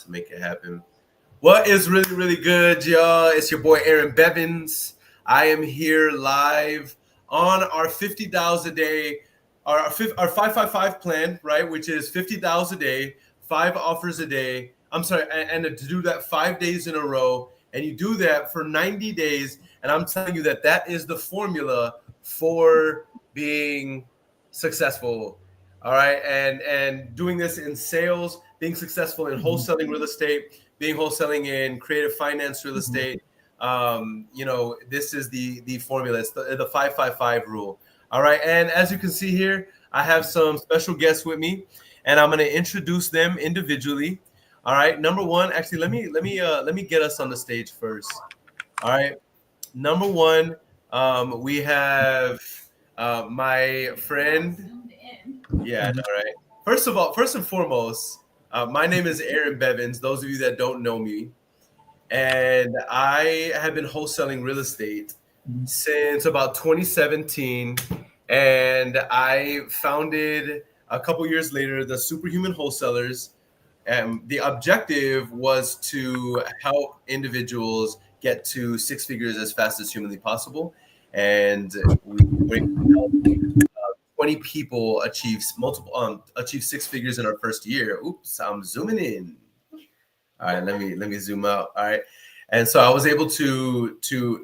to make it happen. What is really, really good, y'all? It's your boy Aaron Bevins. I am here live on our 50 dials a day, our 555 plan, right? Which is 50 dials a day, 5 offers a day. I'm sorry, and to do that 5 days in a row. And you do that for 90 days. And I'm telling you that is the formula for being successful. All right. And doing this in sales, being successful in wholesaling real estate, being wholesaling in creative finance real estate. This is the formula. It's the 555 rule. All right. And as you can see here, I have some special guests with me, and I'm going to introduce them individually. All right. Number one, actually, let me get us on the stage first. All right. Number one, we have my friend. Yeah, I know, right? First and foremost, my name is Aaron Bevins. Those of you that don't know me, and I have been wholesaling real estate since about 2017, and I founded a couple years later the Superhuman Wholesalers. The objective was to help individuals get to 6 figures as fast as humanly possible, and we helped 20 people achieve 6 figures in our first year. Oops, I'm zooming in. All right, let me zoom out. All right. And so I was able to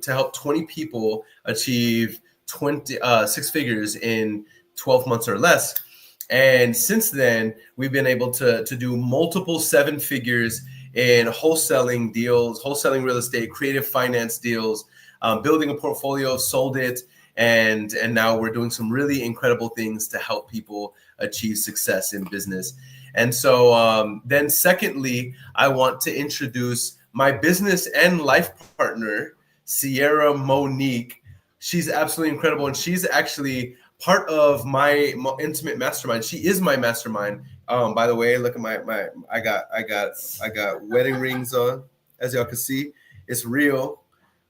help 20 people achieve 6 figures in 12 months or less. And since then, we've been able to do multiple 7 figures in wholesaling deals, wholesaling real estate, creative finance deals, building a portfolio, sold it. And now we're doing some really incredible things to help people achieve success in business. And so then secondly, I want to introduce my business and life partner, Sierra Monique. She's absolutely incredible. And she's actually part of my intimate mastermind. She is my mastermind. By the way, look at I got wedding rings on, as y'all can see. It's real.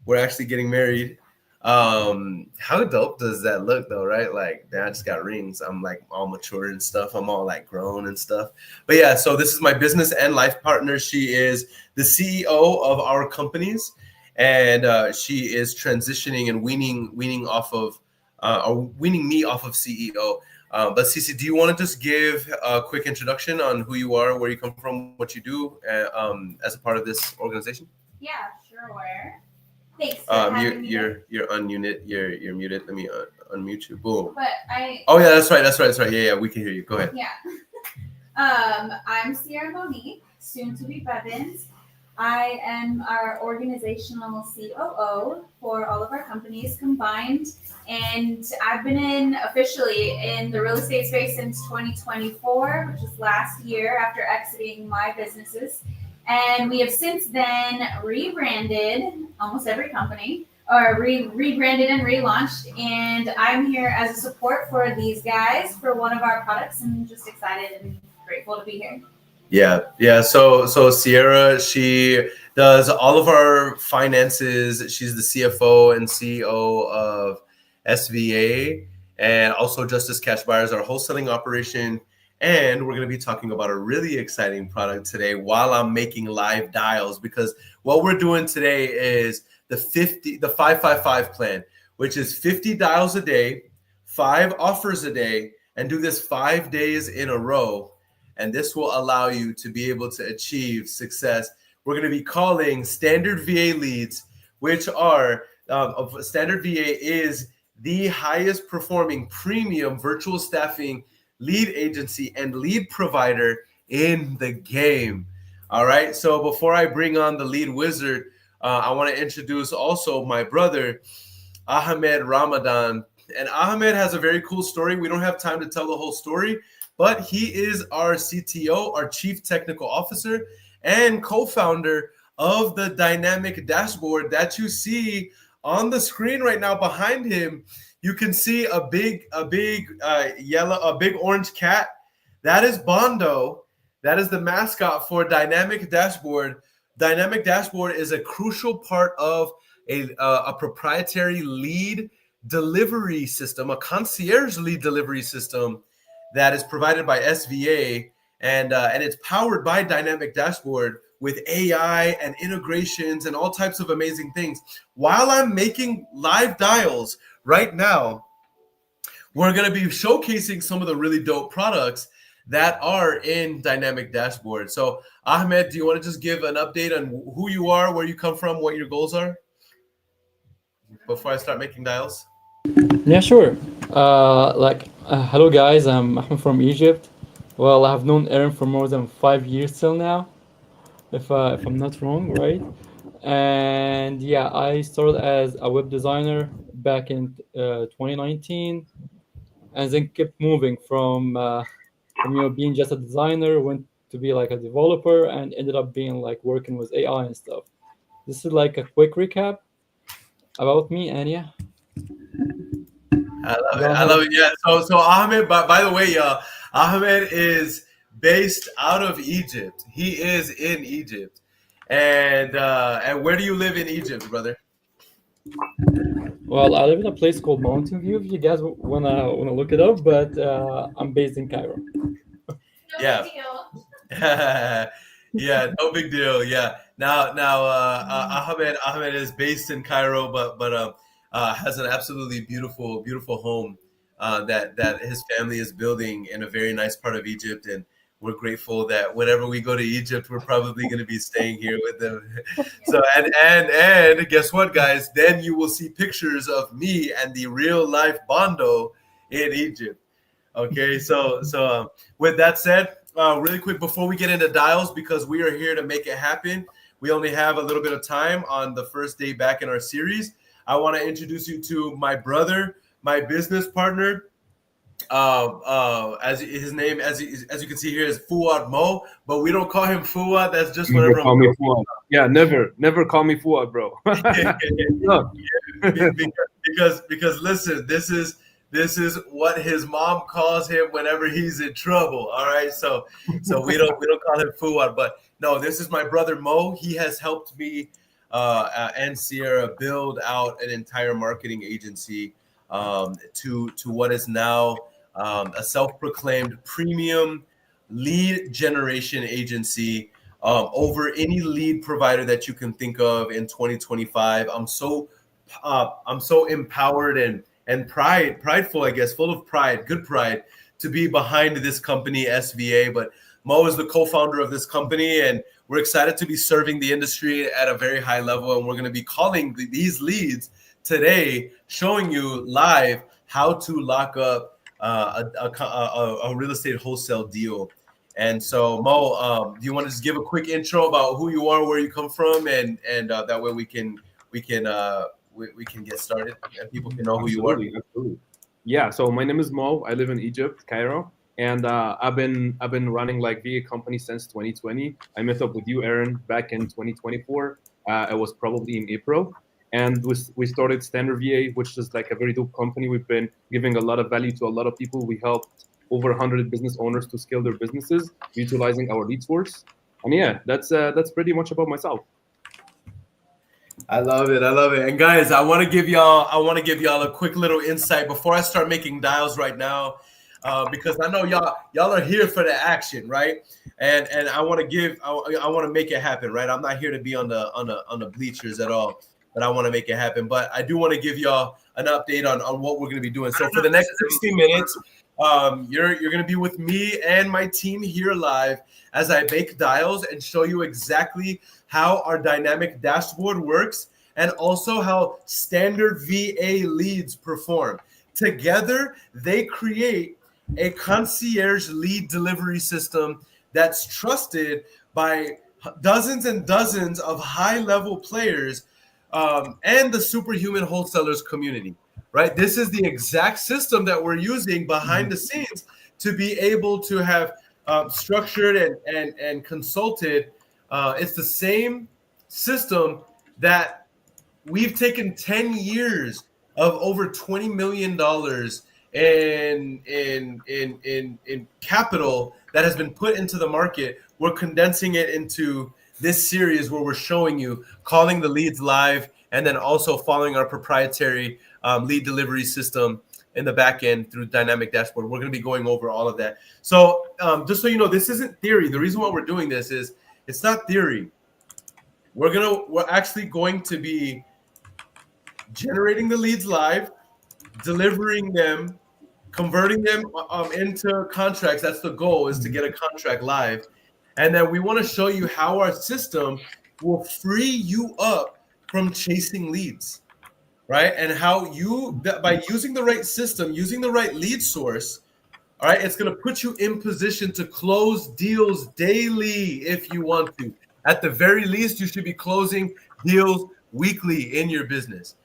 We're actually getting married. How dope does that look though, right? Like, I just got rings. I'm like all mature and stuff. I'm all like grown and stuff. But yeah, so this is my business and life partner. She is the CEO of our companies, and she is transitioning and weaning me off of CEO. But Cece, do you want to just give a quick introduction on who you are, where you come from, what you do as a part of this organization? Yeah, sure. Thanks. You're unmuted. You're muted. Let me unmute you. Boom. But Oh yeah, that's right. Yeah, we can hear you. Go ahead. Yeah. I'm Sierra Monique, soon to be Bevins. I am our organizational COO for all of our companies combined, and I've been officially in the real estate space since 2024, which was last year after exiting my businesses. And we have since then rebranded almost every company, or rebranded and relaunched. And I'm here as a support for these guys for one of our products, and just excited and grateful to be here. Yeah. So Sierra, she does all of our finances. She's the CFO and CEO of SVA, and also Justice Cash Buyers, our wholesaling operation. And we're going to be talking about a really exciting product today while I'm making live dials, because what we're doing today is the 555 plan, which is 50 dials a day, 5 offers a day, and do this 5 days in a row. And this will allow you to be able to achieve success. We're going to be calling standard VA leads, which are standard VA is the highest performing premium virtual staffing lead agency and lead provider in the game. All right. So before I bring on the lead wizard, I want to introduce also my brother, Ahmed Ramadan. And Ahmed has a very cool story. We don't have time to tell the whole story, but he is our CTO, our Chief Technical Officer, and co-founder of the dynamic dashboard that you see on the screen right now behind him. You can see a big orange cat. That is Bondo. That is the mascot for Dynamic Dashboard. Dynamic Dashboard is a crucial part of a proprietary lead delivery system, a concierge lead delivery system that is provided by SVA. and it's powered by Dynamic Dashboard with AI and integrations and all types of amazing things. While I'm making live dials right now, we're going to be showcasing some of the really dope products that are in Dynamic Dashboard. So, Ahmed, do you want to just give an update on who you are, where you come from, what your goals are before I start making dials? Yeah, sure. Hello guys, I'm Ahmed from Egypt. Well, I have known Aaron for more than 5 years till now, if I'm not wrong, right? And yeah, I started as a web designer back in 2019, and then kept moving from being just a designer, went to be like a developer, and ended up being like working with AI and stuff. This is like a quick recap about me, and yeah, I love it. go I love ahead. it. Yeah. So Ahmed, by the way, Ahmed is based out of Egypt. He is in Egypt. And where do you live in Egypt, brother? Well, I live in a place called Mountain View. If you guys wanna look it up, but I'm based in Cairo. Yeah. Yeah, no big deal. Yeah. Now, Ahmed is based in Cairo, but has an absolutely beautiful home that his family is building in a very nice part of Egypt, and we're grateful that whenever we go to Egypt, we're probably going to be staying here with them. So and guess what, guys? Then you will see pictures of me and the real life Bondo in Egypt. Okay, so with that said, really quick before we get into dials, because we are here to make it happen. We only have a little bit of time on the first day back in our series. I want to introduce you to my brother, my business partner. As his name, as you can see here, is Fuad Mo, but we don't call him Fuad. That's just Never whatever. call me Fuad. Yeah, never call me Fuad, bro. No. because listen, this is what his mom calls him whenever he's in trouble. All right, so we don't call him Fuad, but no, this is my brother Mo. He has helped me and Sierra build out an entire marketing agency to what is now a self-proclaimed premium lead generation agency over any lead provider that you can think of in 2025. I'm so empowered and prideful, I guess, full of pride, good pride, to be behind this company, SVA. But Mo is the co-founder of this company, and we're excited to be serving the industry at a very high level. And we're going to be calling these leads today, showing you live how to lock up a real estate wholesale deal. And so, Mo, do you want to just give a quick intro about who you are, where you come from, and that way we can get started and people can know who you are. Absolutely. Yeah. So my name is Mo. I live in Egypt, Cairo, and I've been running like VA company since 2020. I met up with you, Aaron, back in 2024. It was probably in April, and we started Standard VA, which is like a very dope company. We've been giving a lot of value to a lot of people. We helped over 100 business owners to scale their businesses utilizing our lead source. And yeah, that's pretty much about myself. I love it. I love it. And guys, I want to give y'all a quick little insight before I start making dials right now, because I know y'all are here for the action, right? And I want to make it happen, right? I'm not here to be on the bleachers at all, but I want to make it happen. But I do want to give y'all an update on what we're going to be doing. So for the next 60 minutes, you're going to be with me and my team here live as I make dials and show you exactly how our dynamic dashboard works and also how standard VA leads perform. Together, they create a concierge lead delivery system that's trusted by dozens and dozens of high-level players and the Superhuman Wholesalers community, right? This is the exact system that we're using behind the scenes to be able to have structured and consulted. It's the same system that we've taken 10 years of over $20 million in capital that has been put into the market. We're condensing it into this series where we're showing you calling the leads live and then also following our proprietary lead delivery system in the back end through dynamic dashboard. We're going to be going over all of that. So just so you know, this isn't theory. The reason why we're doing this is it's not theory. We're actually going to be generating the leads live, delivering them, converting them into contracts. That's the goal, is to get a contract live. And then we want to show you how our system will free you up from chasing leads, right? And how you, by using the right system, using the right lead source, all right, it's going to put you in position to close deals daily if you want to. At the very least, you should be closing deals weekly in your business.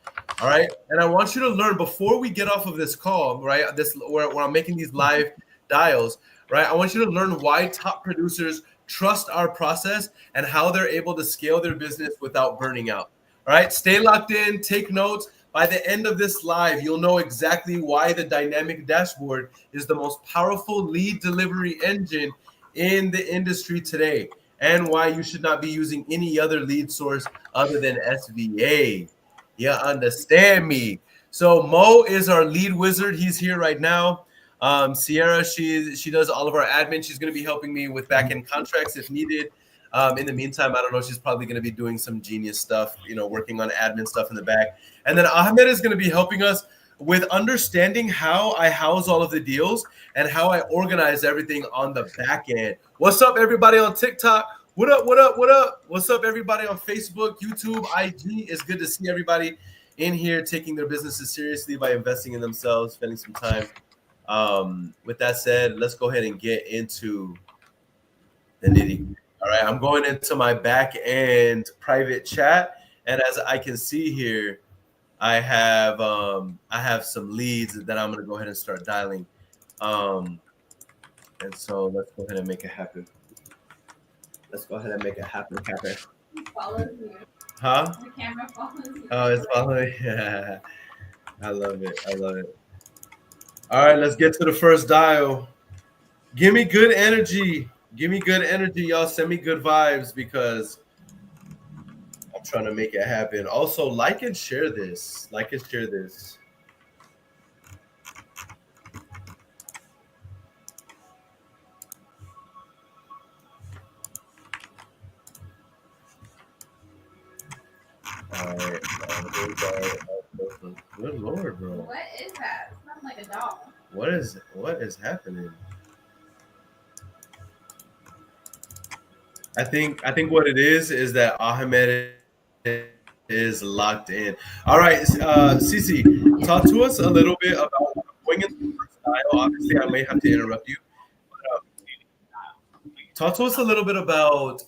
All right. And I want you to learn before we get off of this call, right? Where I'm making these live dials, right? I want you to learn why top producers trust our process and how they're able to scale their business without burning out. All right. Stay locked in, take notes. By the end of this live, you'll know exactly why the dynamic dashboard is the most powerful lead delivery engine in the industry today, and why you should not be using any other lead source other than SVA. You understand me? So Mo is our lead wizard. He's here right now. Sierra, she does all of our admin. She's going to be helping me with back-end contracts if needed. In the meantime, I don't know, she's probably going to be doing some genius stuff, working on admin stuff in the back. And then Ahmed is going to be helping us with understanding how I house all of the deals and how I organize everything on the back end. What's up, everybody on TikTok? What up, what up, what up? What's up, everybody on Facebook, YouTube, IG? It's good to see everybody in here taking their businesses seriously by investing in themselves, spending some time. With that said, let's go ahead and get into the nitty. All right, I'm going into my back end private chat, and as I can see here, I have some leads that I'm gonna go ahead and start dialing. And so let's go ahead and make it happen. Let's go ahead and make it happen. It follows you. Huh? The camera follows you. Oh, it's following. Yeah. I love it. I love it. All right, let's get to the first dial. Give me good energy. Give me good energy, y'all. Send me good vibes because I'm trying to make it happen. Also, like and share this. Like and share this. All right. Good Lord, bro. What is that? It sounds like a doll. What is happening? I think what it is that Ahmed is locked in. All right, Cece, talk to us a little bit about going into the first style. Obviously, I may have to interrupt you. But, talk to us a little bit about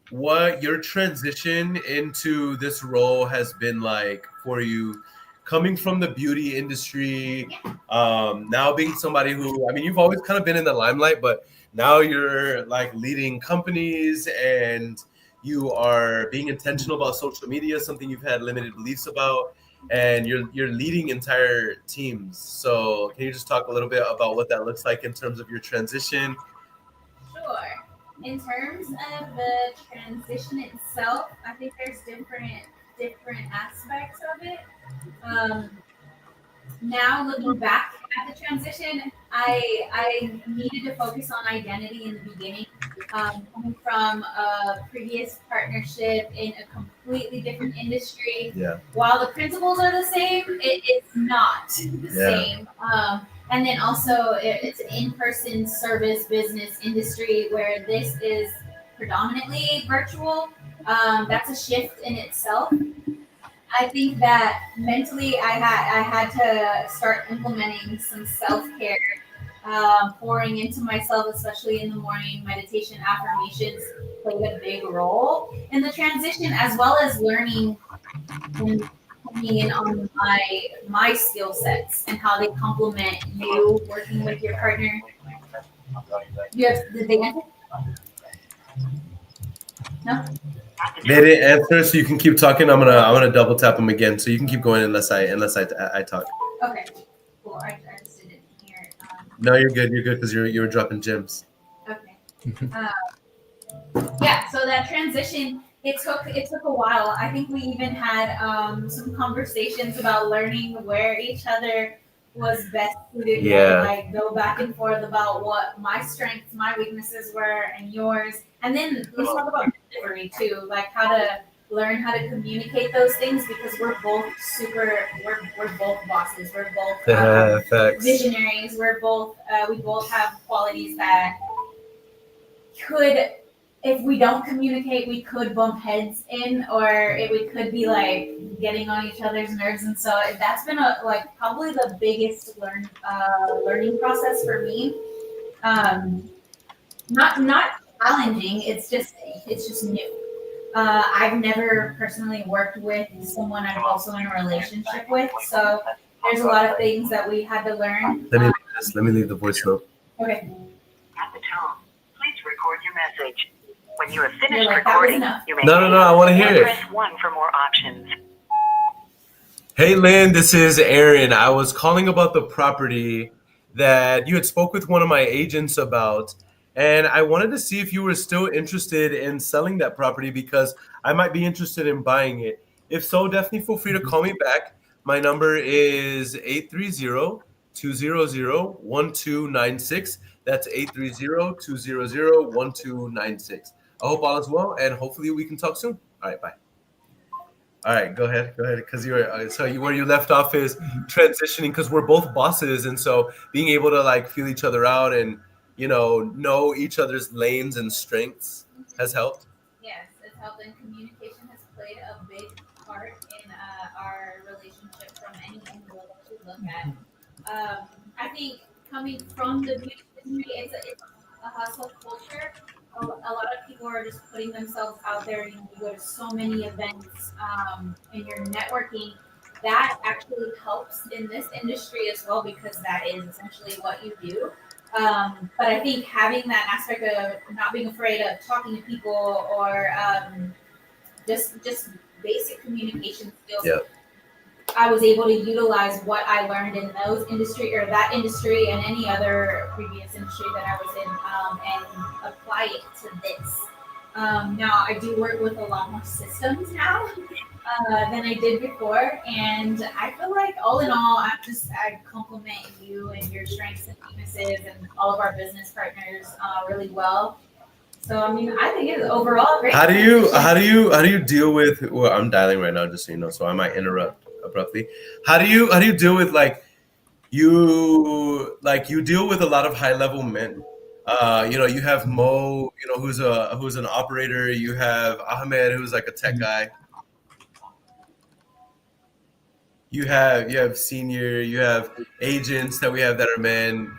what your transition into this role has been like for you, coming from the beauty industry, now being somebody who, I mean, you've always kind of been in the limelight, but now you're like leading companies and you are being intentional about social media, something you've had limited beliefs about, and you're leading entire teams. So can you just talk a little bit about what that looks like in terms of your transition? Sure. In terms of the transition itself, I think there's different aspects of it. Now looking back at the transition, I needed to focus on identity in the beginning. Coming from a previous partnership in a completely different industry, while the principles are the same, it's not the same. And then also it's an in-person service business industry where this is predominantly virtual. That's a shift in itself. I think that mentally I had to start implementing some self-care, pouring into myself, especially in the morning. Meditation, affirmations played a big role in the transition, as well as learning and coming in on my skill sets and how they complement you working with your partner. Did they answer? No? They didn't answer, so you can keep talking. I'm gonna double tap them again, so you can keep going unless I talk. Okay, cool. I just didn't hear it. No, you're good. You're good because you were dropping gems. Okay. Yeah. So that transition, it took a while. I think we even had some conversations about learning where each other was best suited Yeah. to like go back and forth about what my strengths, my weaknesses were, and yours. And then let's talk about delivery too, like how to learn how to communicate those things because we're both we're both bosses, we're both Facts. visionaries, we both have qualities that could, if we don't communicate, we could bump heads in, or we could be like getting on each other's nerves. And so that's been like probably the biggest learning process for me. Not challenging. It's just new. I've never personally worked with someone I'm also in a relationship with, so there's a lot of things that we had to learn. Let me leave the voice note. Okay. At the tone, please record your message. When you have You're finished like, that was recording, enough. you may No, I want to hear it. press 1 for more options. Hey, Lynn, this is Aaron. I was calling about the property that you had spoke with one of my agents about, and I wanted to see if you were still interested in selling that property because I might be interested in buying it. If so, definitely feel free to call me back. My number is 830-200-1296. That's 830-200-1296. I hope all is well, and hopefully we can talk soon. All right, bye. All right, go ahead, because where you left off is transitioning because we're both bosses, and so being able to like feel each other out and know each other's lanes and strengths has helped. Yes, it's helped, and communication has played a big part in our relationship from any angle that you look at. I think coming from the beauty industry, it's a hustle culture. A lot of people are just putting themselves out there. You go to so many events, and you're networking. That actually helps in this industry as well because that is essentially what you do. But I think having that aspect of not being afraid of talking to people or just basic communication skills. Yeah. I was able to utilize what I learned in those industry or that industry and any other previous industry that I was in, and apply it to this. Now I do work with a lot more systems now than I did before, and I feel like all in all, I compliment you and your strengths and weaknesses and all of our business partners really well. So I mean, I think it's overall great. How do you deal with? Well, I'm dialing right now, just so you know, so I might interrupt abruptly. How do you deal with you deal with a lot of high level men? You have Mo, who's an operator. You have Ahmed, who's like a tech guy. You have senior. You have agents that we have that are men.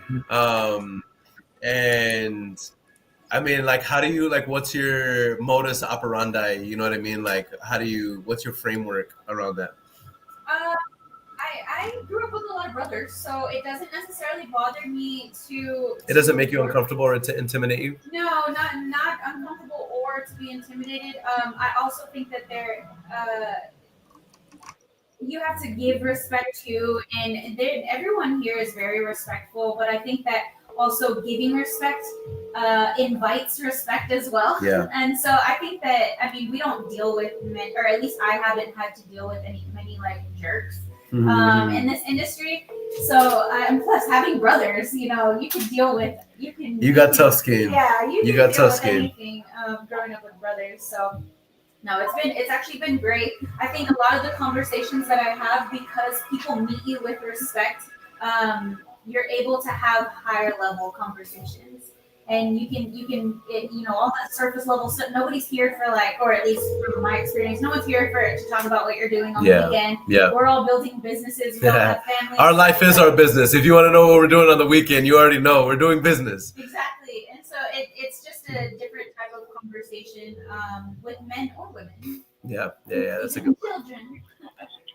And I mean, like, how do you what's your modus operandi? You know what I mean? Like, what's your framework around that? I grew up with a lot of brothers, so it doesn't necessarily bother me to. It doesn't make you uncomfortable or to intimidate you? No, not uncomfortable or to be intimidated. I also think that you have to give respect to, and everyone here is very respectful, but I think that also giving respect invites respect as well. Yeah. And so I think that, I mean, we don't deal with men, or at least I haven't had to deal with many like jerks in this industry. So, and plus having brothers, you can deal with, you got tough skin. Yeah, you got tough skin. Anything, growing up with brothers. So, no, it's actually been great. I think a lot of the conversations that I have, because people meet you with respect, you're able to have higher level conversations, and you can all that surface level stuff. Nobody's here for or at least from my experience, no one's here to talk about what you're doing on the weekend. Yeah. We're all building businesses. We all have families. Our life is our business. If you want to know what we're doing on the weekend, you already know we're doing business. Exactly, and so it's just a different type of conversation with men or women. Yeah, that's a good one. Children.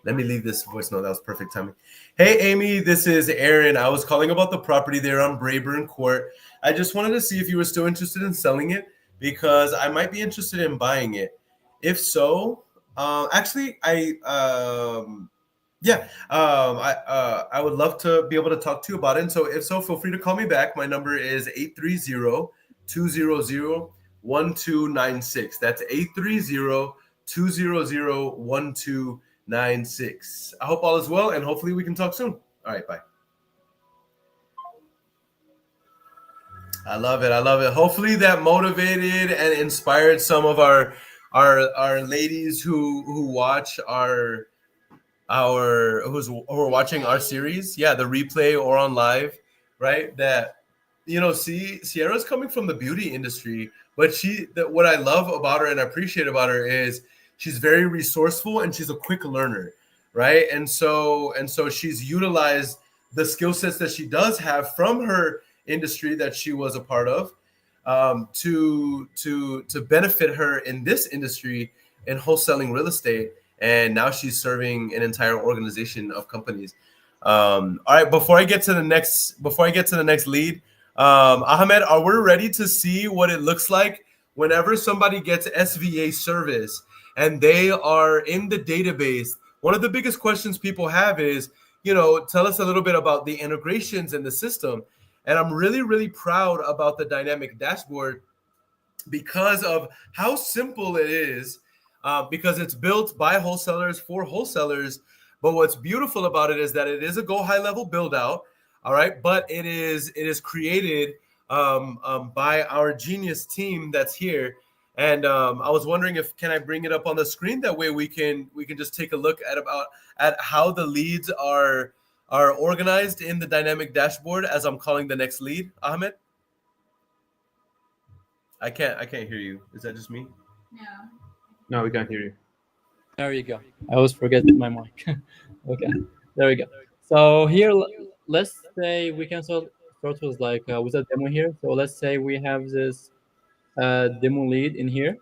Let me leave this voice note. That was perfect timing. Hey, Amy, this is Aaron. I was calling about the property there on Brayburn Court. I just wanted to see if you were still interested in selling it because I might be interested in buying it. If so, actually, I would love to be able to talk to you about it. And so if so, feel free to call me back. My number is 830-200-1296. That's 830-200-1296. I hope all is well, and hopefully we can talk soon. All right, bye. I love it. I love it. Hopefully that motivated and inspired some of our ladies who watch our who are watching our series, yeah, the replay or on live, right? That see, Sierra's coming from the beauty industry, but what I love about her and appreciate about her is she's very resourceful and she's a quick learner, right? And so she's utilized the skill sets that she does have from her industry that she was a part of, to benefit her in this industry in wholesaling real estate, and now she's serving an entire organization of companies. All right, before I get to the next lead, Ahmed, are we ready to see what it looks like whenever somebody gets SVA service and they are in the database? One of the biggest questions people have is, tell us a little bit about the integrations in the system. And I'm really, really proud about the dynamic dashboard because of how simple it is, because it's built by wholesalers for wholesalers. But what's beautiful about it is that it is a go high level build out. All right, but it is created by our genius team that's here. And I was wondering if can I bring it up on the screen, that way we can just take a look at how the leads are organized in the dynamic dashboard as I'm calling the next lead. Ahmed, I can't hear you. Is that just me? No. No, we can't hear you. There you go. I always forget my mic. Okay, there we go. So here, let's say we can start with with a demo here. So let's say we have this demo lead in here.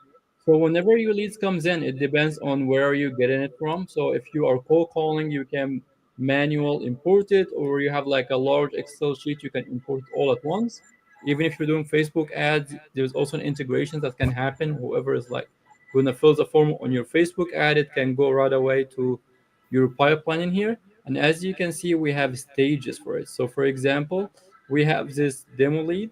So whenever your leads comes in, it depends on where you getting it from. So if you are cold calling, you can manual import it, or you have like a large Excel sheet, you can import it all at once. Even if you're doing Facebook ads, there's also an integration that can happen. Whoever is like gonna fill the form on your Facebook ad, it can go right away to your pipeline in here. And as you can see, we have stages for it. So for example, we have this demo lead.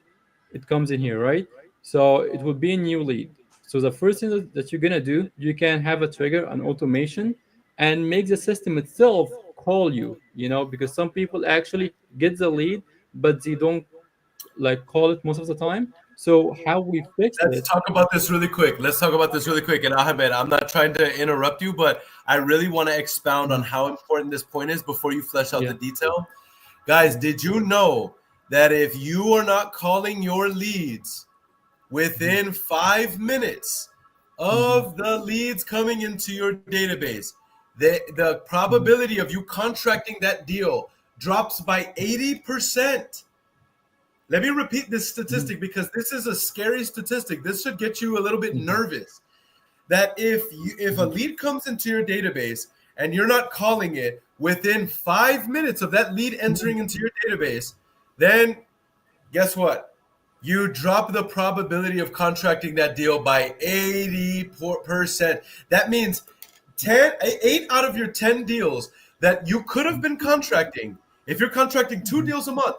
It comes in here, right? So it will be a new lead. So the first thing that you're gonna do, you can have a trigger, an automation, and make the system itself call you. Because some people actually get the lead, but they don't like call it most of the time. So how we fix Let's it? talk about this really quick. Let's talk about this really quick. And Ahmed, I'm not trying to interrupt you, but I really want to expound on Mhm. how important this point is before you flesh out Yeah. the detail. Guys, did you know that if you are not calling your leads within 5 minutes Mhm. of the leads coming into your database, the Mhm. probability of you contracting that deal drops by 80%. Let me repeat this Mhm. statistic because this is a scary statistic. This should get you a little bit Mhm. nervous. That if a Mhm. lead comes into your database and you're not calling it within 5 minutes of that lead Mhm. entering into your database, then guess what? You drop the probability of contracting that deal by 80%. That means 8 out of your 10 deals that you could have been contracting, if you're contracting 2 deals a month,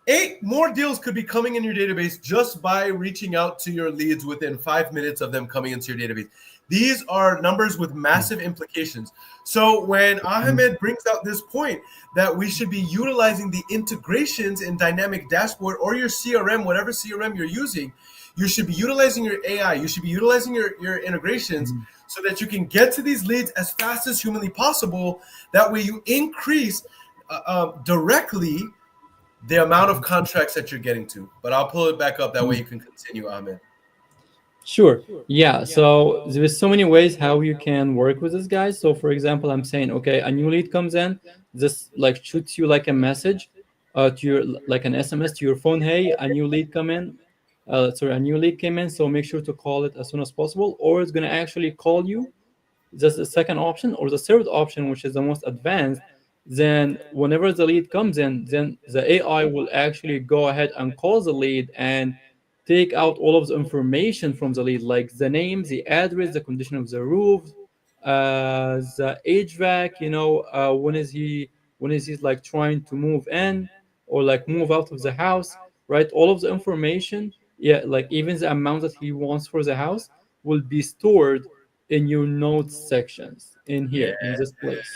8 more deals could be coming in your database just by reaching out to your leads within 5 minutes of them coming into your database. These are numbers with massive implications. So when Mhm. Ahmed brings out this point that we should be utilizing the integrations in dynamic dashboard or your CRM, whatever CRM you're using, you should be utilizing your AI. You should be utilizing your integrations Mhm. so that you can get to these leads as fast as humanly possible. That way you increase directly the amount of Mhm. contracts that you're getting to. But I'll pull it back up. That way Mhm. you can continue, Ahmed. Sure. Yeah. So there's so many ways how you can work with this guy. So for example, I'm saying, okay, a new lead comes in, this like shoots you like a message, to your like an SMS to your phone. Hey, a new lead come in. Sorry, a new lead came in. So make sure to call it as soon as possible, or it's gonna actually call you. That's the second option, or the third option, which is the most advanced. Then whenever the lead comes in, then the AI will actually go ahead and call the lead and take out all of the information from the lead, like the name, the address, the condition of the roof, the HVAC. When is he like trying to move in or like move out of the house, right? All of the information, yeah, like even the amount that he wants for the house will be stored in your notes sections in Yes, here in this place.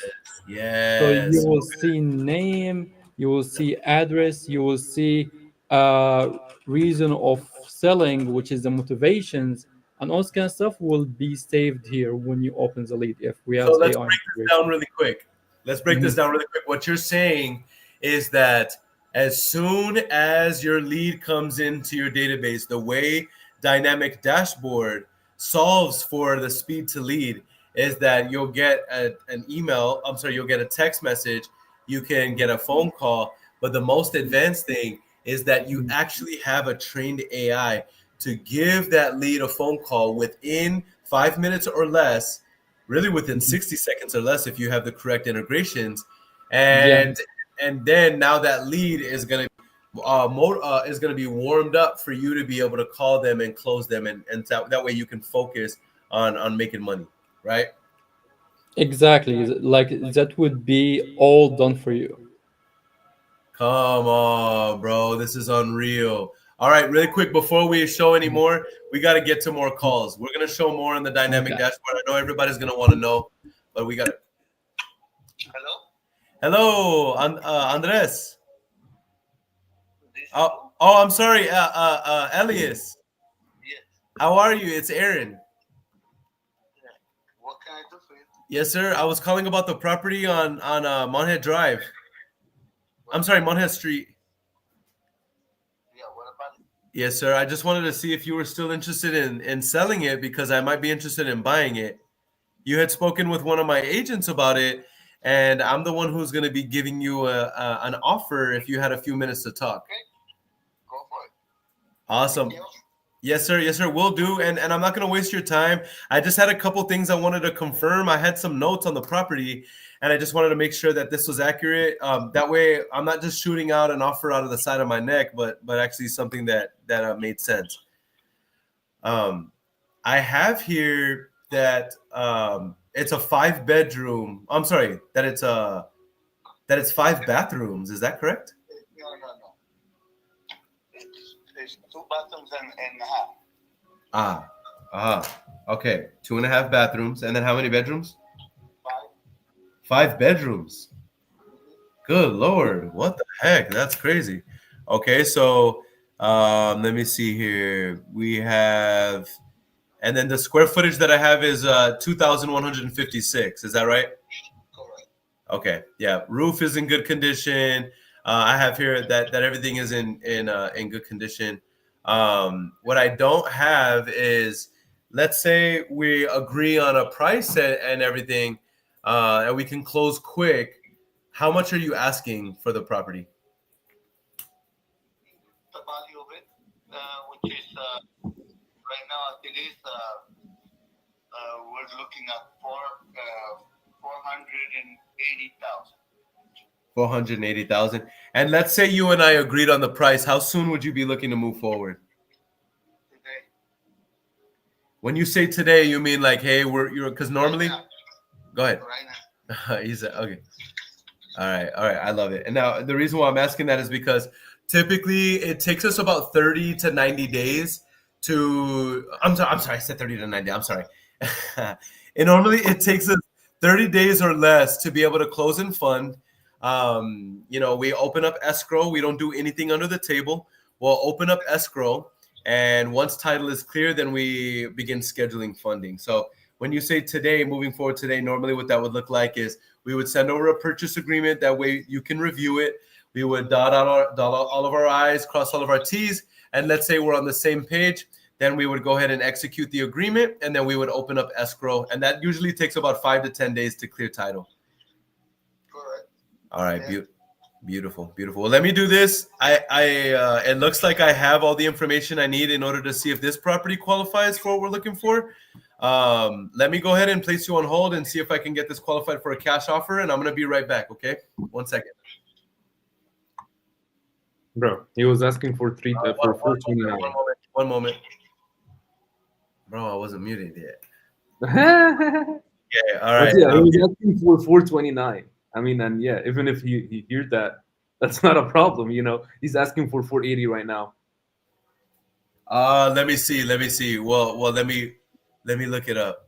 So you yes. will see name, you will see address, you will see uh, reason of selling, which is the motivations, and all this kind of stuff will be saved here when you open the lead if we So have let's AI break this down integration. really quick. Let's break this Mhm. down really quick. What you're saying is that as soon as your lead comes into your database, the way Dynamic Dashboard solves for the speed to lead is that you'll get an email. I'm sorry, you'll get a text message. You can get a phone call. But the most advanced thing is that you actually have a trained AI to give that lead a phone call within 5 minutes or less, really within 60 seconds or less if you have the correct integrations. Yeah, And then now that lead is going to is going to be warmed up for you to be able to call them and close them, and that way you can focus on making money, right? exactly. Like that would be all done for you. Come on, bro. This is unreal. All right, really quick before we show any more, we got to get to more calls. We're going to show more on the dynamic Okay. dashboard. I know everybody's going to want to know, but we got to. Hello? Hello, Andres. This Oh, I'm sorry, Elias. Yes. How are you? It's Aaron. What can I do for you? Yes, sir. I was calling about the property on Monhead Drive. I'm sorry, Monhead Street. Yeah, what about it? Yes, sir. I just wanted to see if you were still interested in selling it because I might be interested in buying it. You had spoken with one of my agents about it, and I'm the one who's going to be giving you an offer if you had a few minutes to talk. Okay, go for it. Awesome. Anything else? Yes, sir. Yes, sir. Will do. And I'm not going to waste your time. I just had a couple things I wanted to confirm. I had some notes on the property, and I just wanted to make sure that this was accurate. That way, I'm not just shooting out an offer out of the side of my neck, but actually something that made sense. I have here that it's a 5 bedroom. I'm sorry, that it's 5 bathrooms. Is that correct? No, no, no. It's 2 bathrooms and a half. Okay. 2.5 bathrooms. And then how many bedrooms? 5. 5 bedrooms. Good Lord. What the heck? That's crazy. Okay. So let me see here. We have, and then the square footage that I have is 2,156. Is that right? Correct. Okay. Yeah. Roof is in good condition. I have here that everything is in good condition. What I don't have is, let's say we agree on a price and everything, and we can close quick. How much are you asking for the property? The value of it, which is right now I believe we're looking at 480,000 480,000. And let's say you and I agreed on the price. How soon would you be looking to move forward? today. When you say today, you mean like, hey, you're because normally, Right go ahead. now. Right now. He said, okay. All right. I love it. And now the reason why I'm asking that is because typically it takes us about 30 to 90 days to. I'm sorry. I said 30 to 90. I'm sorry. And normally it takes us 30 days or less to be able to close and fund. We open up escrow. We don't do anything under the table. We'll open up escrow, and once title is clear, then we begin scheduling funding. So when you say today, moving forward today, normally what that would look like is we would send over a purchase agreement. That way you can review it. We would dot all of our I's, cross all of our T's, and let's say we're on the same page. Then we would go ahead and execute the agreement, and then we would open up escrow, and that usually takes about 5 to 10 days to clear title. Correct. All right, Yeah. beautiful. Well, let me do this. It looks like I have all the information I need in order to see if this property qualifies for what we're looking for. Let me go ahead and place you on hold and see if I can get this qualified for a cash offer, and I'm gonna be right back. Okay, 1 second. Bro, he was asking for One 429. moment. 1 moment. Bro, I wasn't muted yet. But Yeah. All right. yeah, he was asking for 429. I mean, and yeah, even if he heard that, that's not a problem. He's asking for 480 right now. Let me see. Well, let me look it up.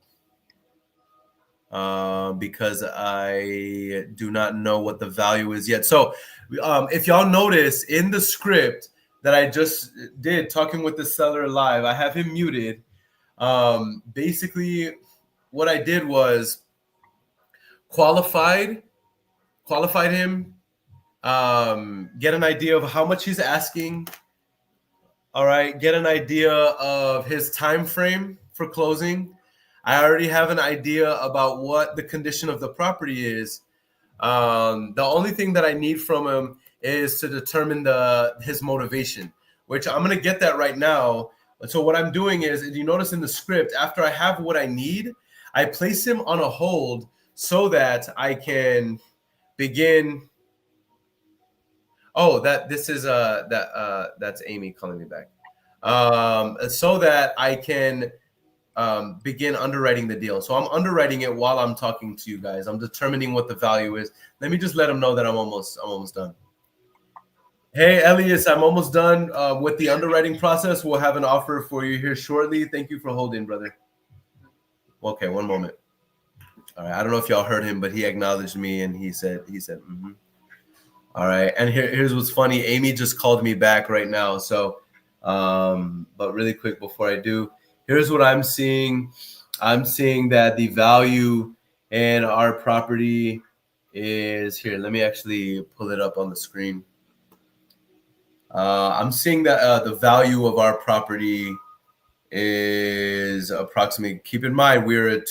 Because I do not know what the value is yet. So, if y'all notice in the script, that I just did, talking with the seller live. I have him muted. Basically, what I did was qualified him, get an idea of how much he's asking. All right, get an idea of his time frame for closing. I already have an idea about what the condition of the property is. The only thing that I need from him is to determine his motivation, which I'm gonna get that right now. So what I'm doing is, if you notice in the script, after I have what I need, I place him on a hold so that I can begin. Oh, that's Amy calling me back. So that I can begin underwriting the deal. So I'm underwriting it while I'm talking to you guys. I'm determining what the value is. Let me just let them know that I'm almost done. Hey, Elias, I'm almost done with the underwriting process. We'll have an offer for you here shortly. Thank you for holding, brother. Okay, one moment. All right, I don't know if y'all heard him, but he acknowledged me and he said, mm-hmm. All right, and here's what's funny. Amy just called me back right now. So, but really quick before I do, here's what I'm seeing. I'm seeing that the value in our property is here. Let me actually pull it up on the screen. I'm seeing that the value of our property is approximately. Keep in mind, we are a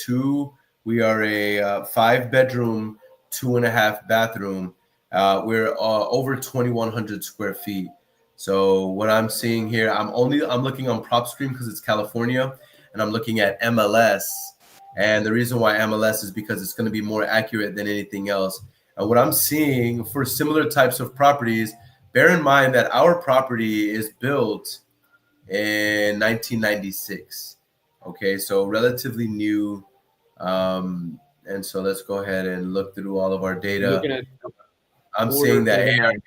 5-bedroom, 2.5 bathroom. We're over 2,100 square feet. So what I'm seeing here, I'm looking on PropStream because it's California, and I'm looking at MLS. And the reason why MLS is because it's going to be more accurate than anything else. And what I'm seeing for similar types of properties, bear in mind that our property is built in 1996. Okay, so relatively new. And so let's go ahead and look through all of our data. Looking at I'm seeing that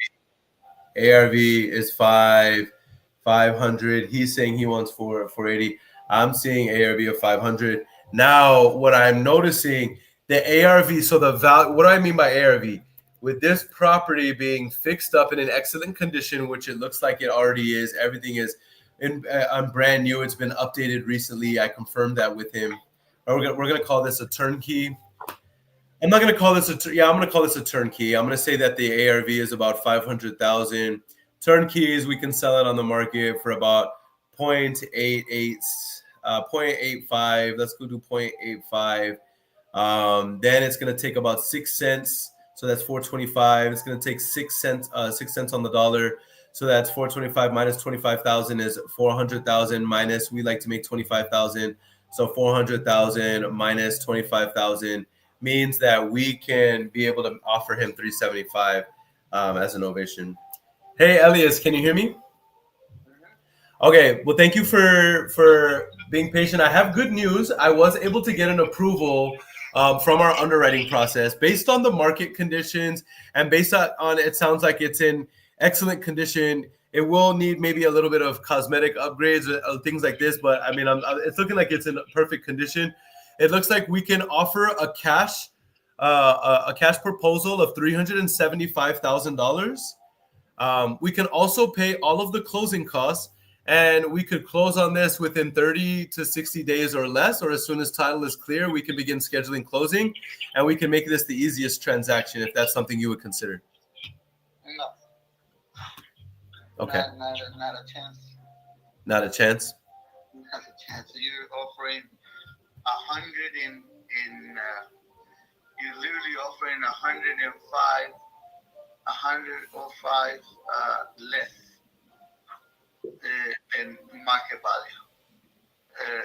ARV is 500. He's saying he wants 480. I'm seeing ARV of 500. Now, what I'm noticing, the ARV, so the value, what do I mean by ARV? With this property being fixed up in an excellent condition, which it looks like it already is, everything is I'm brand new. It's been updated recently. I confirmed that with him. We're gonna call this a turnkey. I'm not gonna call this I'm gonna call this a turnkey. I'm gonna say that the ARV is about 500,000. Turnkeys, we can sell it on the market for about 0.88, 0.85. Let's go do 0.85. Then it's gonna take about 6 cents. So that's 425. It's gonna take 6 cents on the dollar. So that's 425 minus 25,000 is 400,000 minus, we like to make 25,000. So 400,000 minus 25,000 means that we can be able to offer him 375 as an ovation. Hey, Elias, can you hear me? Okay, well, thank you for being patient. I have good news. I was able to get an approval from our underwriting process based on the market conditions and based on it sounds like it's in excellent condition. It will need maybe a little bit of cosmetic upgrades or things like this, but I mean, it's looking like it's in perfect condition. It looks like we can offer a cash proposal of $375,000. We can also pay all of the closing costs, and we could close on this within 30 to 60 days or less, or as soon as title is clear, we can begin scheduling closing, and we can make this the easiest transaction if that's something you would consider. No. Okay. Not a chance. Not a chance? Not a chance. You're offering 100 you're literally offering 105 less than market value.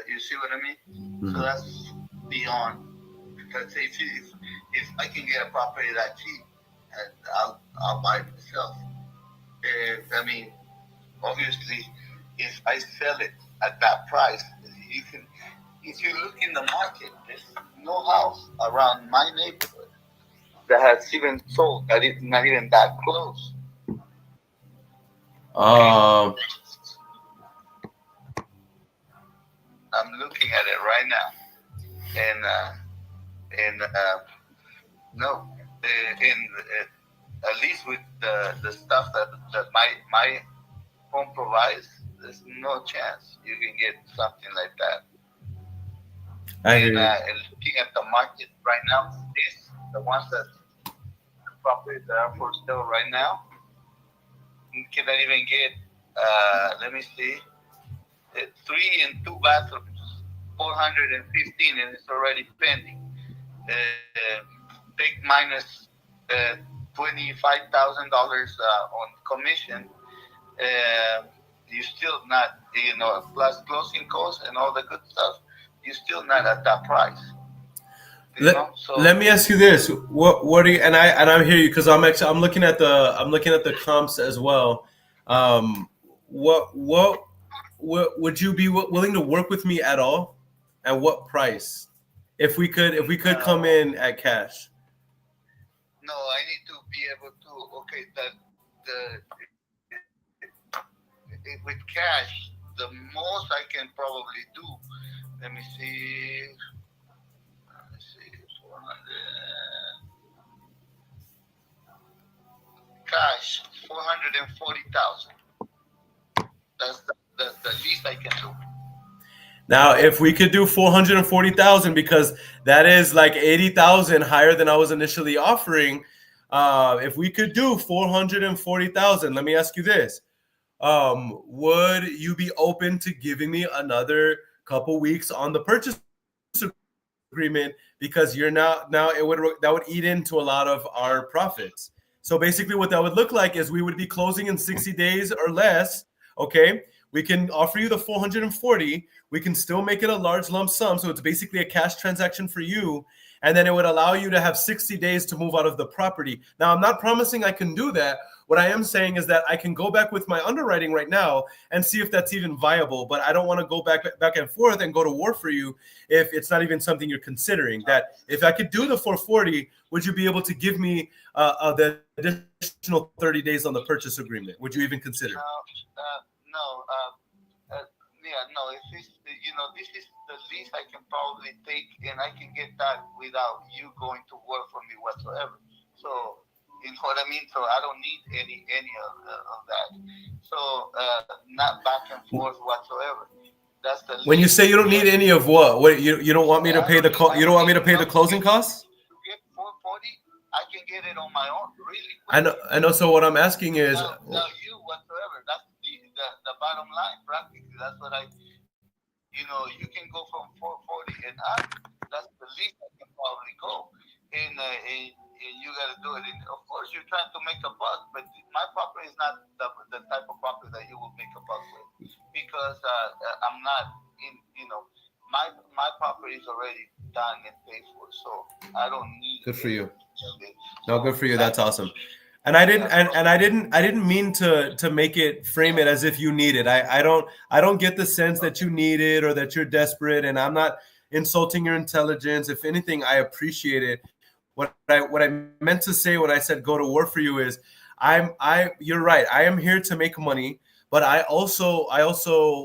You see what I mean? Mm-hmm. So that's beyond. Because if I can get a property that cheap, I'll buy it myself. I mean, obviously, if I sell it at that price, you can. If you look in the market, there's no house around my neighborhood that has even sold that is not even that close. I'm looking at it right now, and no, at least with the stuff that my phone provides, there's no chance you can get something like that. I hear you. And looking at the market right now, the ones that the properties that are for sale right now, you cannot even get. Let me see, 3 and 2 bathrooms, 415, and it's already pending. Take minus $25,000 on commission. You still not, plus closing costs and all the good stuff. You're still not at that price. Let me ask you this: what do you, and I'm hear you because I'm looking at the comps as well. What would you be willing to work with me at all? At what price? If we could come in at cash. No, I need to be able to. Okay, with cash, the most I can probably do. Let me see. 400. Cash, 440,000. That's the least I can do. Now, if we could do 440,000, because that is like 80,000 higher than I was initially offering. If we could do 440,000, let me ask you this: would you be open to giving me another couple weeks on the purchase agreement? Because you're now that would eat into a lot of our profits. So basically, what that would look like is we would be closing in 60 days or less. Okay, we can offer you the 440. We can still make it a large lump sum, so it's basically a cash transaction for you. And then it would allow you to have 60 days to move out of the property. Now, I'm not promising I can do that. What I am saying is that I can go back with my underwriting right now and see if that's even viable. But I don't want to go back and forth and go to war for you if it's not even something you're considering. That if I could do the 440, would you be able to give me the additional 30 days on the purchase agreement? Would you even consider? No. If this is the least I can probably take, and I can get that without you going to work for me whatsoever. So, you know what I mean? So I don't need any of that. So not back and forth whatsoever. That's the when you say you don't need any of what? What you don't want me to pay you don't want me to pay the closing costs? To get 440, I can get it on my own. Really. I know. So what I'm asking is, no you whatsoever. That's the bottom line. Practically, that's what you can go from 440 and up. That's the least I can probably go. And you got to do it. And of course, you're trying to make a buck, but my property is not the type of property that you will make a buck with, because I'm not in. My property is already done and paid for, so I don't need. Good for you. No, good for you. That's awesome. And I didn't mean to make it frame it as if you need it. I don't get the sense that you need it or that you're desperate, and I'm not insulting your intelligence. If anything, I appreciate it. What I meant to say when I said go to war for you is you're right. I am here to make money, but I also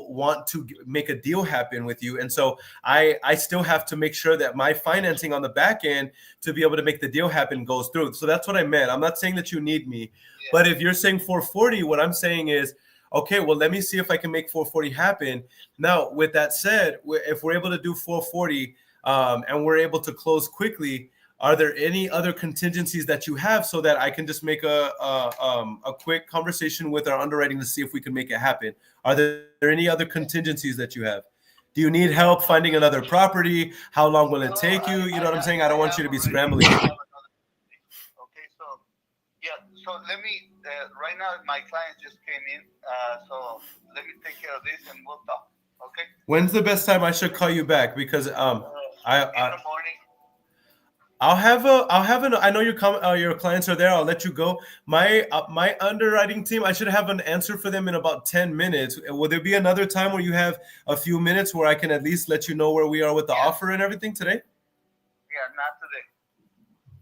want to make a deal happen with you. And so I still have to make sure that my financing on the back end to be able to make the deal happen goes through. So that's what I meant. I'm not saying that you need me, but if you're saying 440, what I'm saying is, okay, well, let me see if I can make 440 happen. Now, with that said, if we're able to do 440 and we're able to close quickly, are there any other contingencies that you have so that I can just make a quick conversation with our underwriting to see if we can make it happen? Are there any other contingencies that you have? Do you need help finding another property? How long will it take you? You know what I'm saying? I don't want you to be scrambling. Okay, so let me, right now my client just came in, so let me take care of this and we'll talk, okay? When's the best time I should call you back? Because in the morning. I know your clients are there. I'll let you go. My underwriting team, I should have an answer for them in about 10 minutes. Will there be another time where you have a few minutes where I can at least let you know where we are with the offer and everything today? Yeah, not today.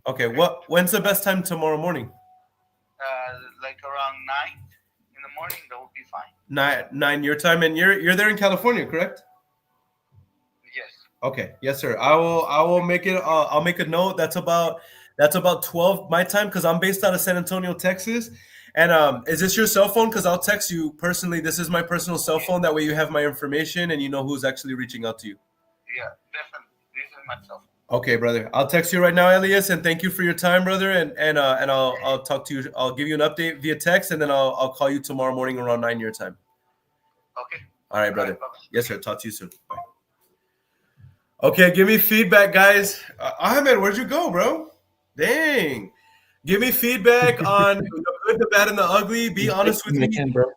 Okay. When's the best time tomorrow morning? Like around 9 in the morning, that would be fine. 9 your time, and you're there in California, correct? Yes. Okay. Yes, sir. I will make it. I'll make a note. That's about 12 my time, because I'm based out of San Antonio, Texas, And is this your cell phone? Because I'll text you personally. This is my personal cell phone. That way you have my information and you know who's actually reaching out to you. Yeah, definitely. This is myself. Okay, brother. I'll text you right now, Elias, and thank you for your time, brother. And I'll talk to you. I'll give you an update via text, and then I'll call you tomorrow morning around 9 your time. Okay. All right, brother. All right, Yes, sir. Talk to you soon. Bye. Okay, give me feedback, guys. Ahmed, where'd you go, bro? Dang. Give me feedback on the good, the bad, and the ugly. Be honest with me. Bro.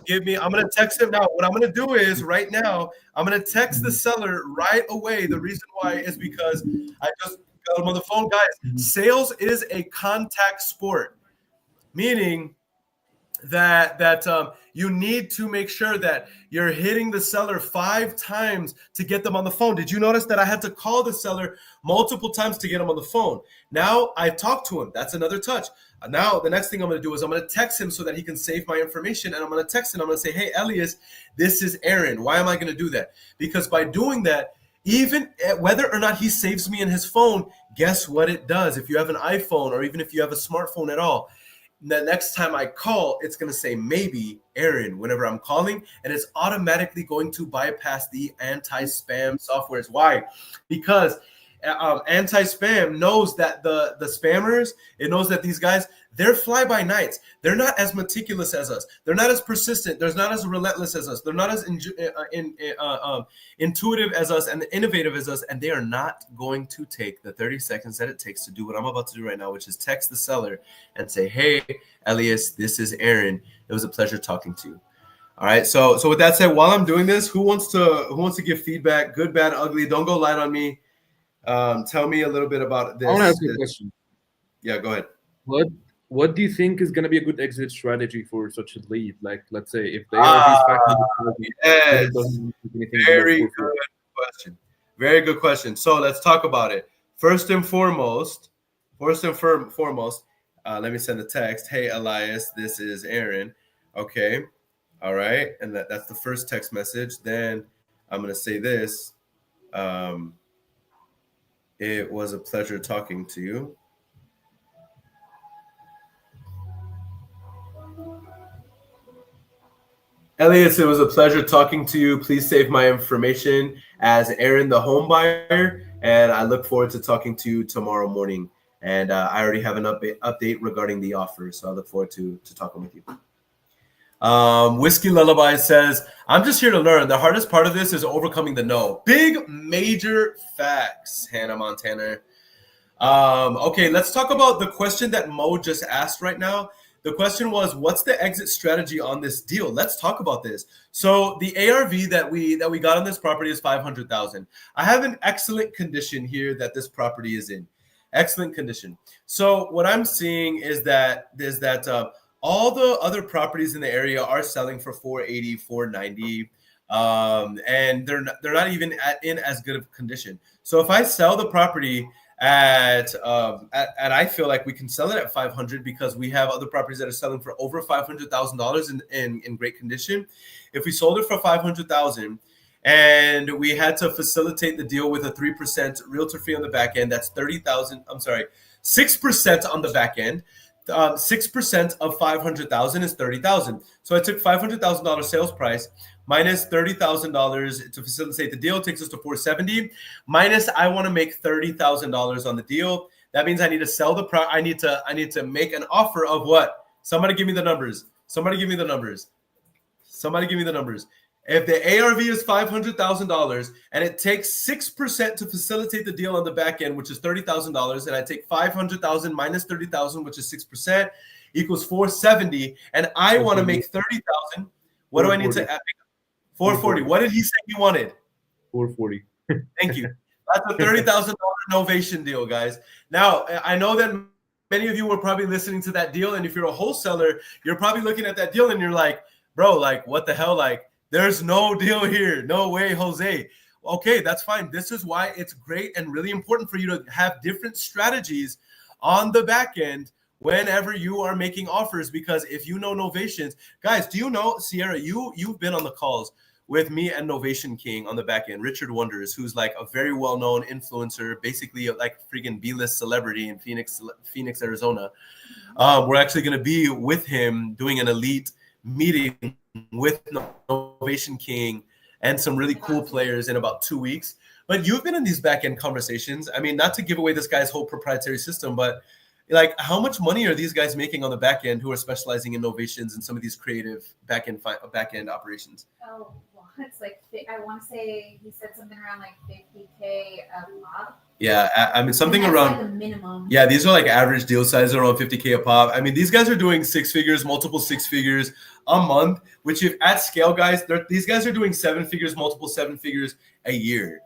Give me. I'm gonna text him now. What I'm gonna do is right now, I'm gonna text the seller right away. The reason why is because I just got him on the phone, guys. Sales is a contact sport, meaning that you need to make sure that you're hitting the seller 5 times to get them on the phone. Did you notice that I had to call the seller multiple times to get him on the phone? Now I talked to him. That's another touch. Now the next thing I'm going to do is I'm going to text him so that he can save my information, and I'm going to text him. I'm going to say, hey, Elias, this is Aaron. Why am I going to do that? Because by doing that, even whether or not he saves me in his phone, guess what it does? If you have an iPhone or even if you have a smartphone at all, the next time I call, it's going to say maybe Aaron whenever I'm calling, and it's automatically going to bypass the anti-spam softwares. Why? Because anti-spam knows that the spammers, it knows that these guys, they're fly-by-nights. They're not as meticulous as us. They're not as persistent. They're not as relentless as us. They're not as intuitive as us and innovative as us, and they are not going to take the 30 seconds that it takes to do what I'm about to do right now, which is text the seller and say, hey, Elias, this is Aaron. It was a pleasure talking to you. All right. So with that said, while I'm doing this, who wants to give feedback? Good, bad, ugly. Don't go light on me. Tell me a little bit about this. I want to ask you a question. Yeah, go ahead. What do you think is going to be a good exit strategy for such a lead? Like, let's say if they are yes, very good question. Very good question. So let's talk about it. First and foremost, let me send a text. Hey, Elias, this is Aaron. Okay. All right. And that's the first text message. Then I'm going to say this. It was a pleasure talking to you. Elias, it was a pleasure talking to you. Please save my information as Aaron, the home buyer, and I look forward to talking to you tomorrow morning. And I already have an update regarding the offer, so I look forward to talking with you. Whiskey Lullaby says, I'm just here to learn. The hardest part of this is overcoming the no. Big, major facts, Hannah Montana. Okay, let's talk about the question that Mo just asked right now. The question was, what's the exit strategy on this deal? Let's talk about this. So the ARV that we got on this property is $500,000. I have an excellent condition here that this property is in. Excellent condition. So what I'm seeing is that all the other properties in the area are selling for $480,000, $490,000, and they're not even in as good of condition. So if I sell the property at I feel like we can sell it at $500,000 because we have other properties that are selling for over $500,000 in great condition. If we sold it for $500,000 and we had to facilitate the deal with a 3% realtor fee on the back end, that's $30,000. I'm sorry, 6% on the back end. 6% of $500,000 is $30,000. So I took $500,000 sales price minus $30,000 to facilitate the deal, takes us to $470,000. Minus I want to make $30,000 on the deal. That means I need to sell the I need to make an offer of what? Somebody give me the numbers. If the ARV is $500,000 and it takes 6% to facilitate the deal on the back end, which is $30,000, and I take $500,000 minus $30,000, which is 6%, equals $470,000, and I want to make $30,000. What do I need to add? $440,000. What did he say he wanted? $440,000. Thank you. That's a $30,000 novation deal, guys. Now, I know that many of you were probably listening to that deal, and if you're a wholesaler, you're probably looking at that deal and you're like, bro, like, what the hell? Like, there's no deal here. No way, Jose. Okay, that's fine. This is why it's great and really important for you to have different strategies on the back end whenever you are making offers, because if you know novations, guys, do you know, Sierra, you've been on the calls with me and Novation King on the back end, Richard Wonders, who's like a very well-known influencer, basically like freaking B-list celebrity in Phoenix, Arizona. We're actually going to be with him doing an elite meeting with Novation King and some really cool players in about 2 weeks. But you've been in these back-end conversations. I mean, not to give away this guy's whole proprietary system, but like, how much money are these guys making on the back end who are specializing in innovations and some of these creative back end operations? Oh, well, it's like, I want to say he said something around like 50K a pop. Yeah, I mean, something And that's around like the minimum. Yeah, these are like average deal sizes around 50K a pop. I mean, these guys are doing 6 figures, multiple 6 figures a month, which if at scale, guys, these guys are doing 7 figures, multiple 7 figures a year.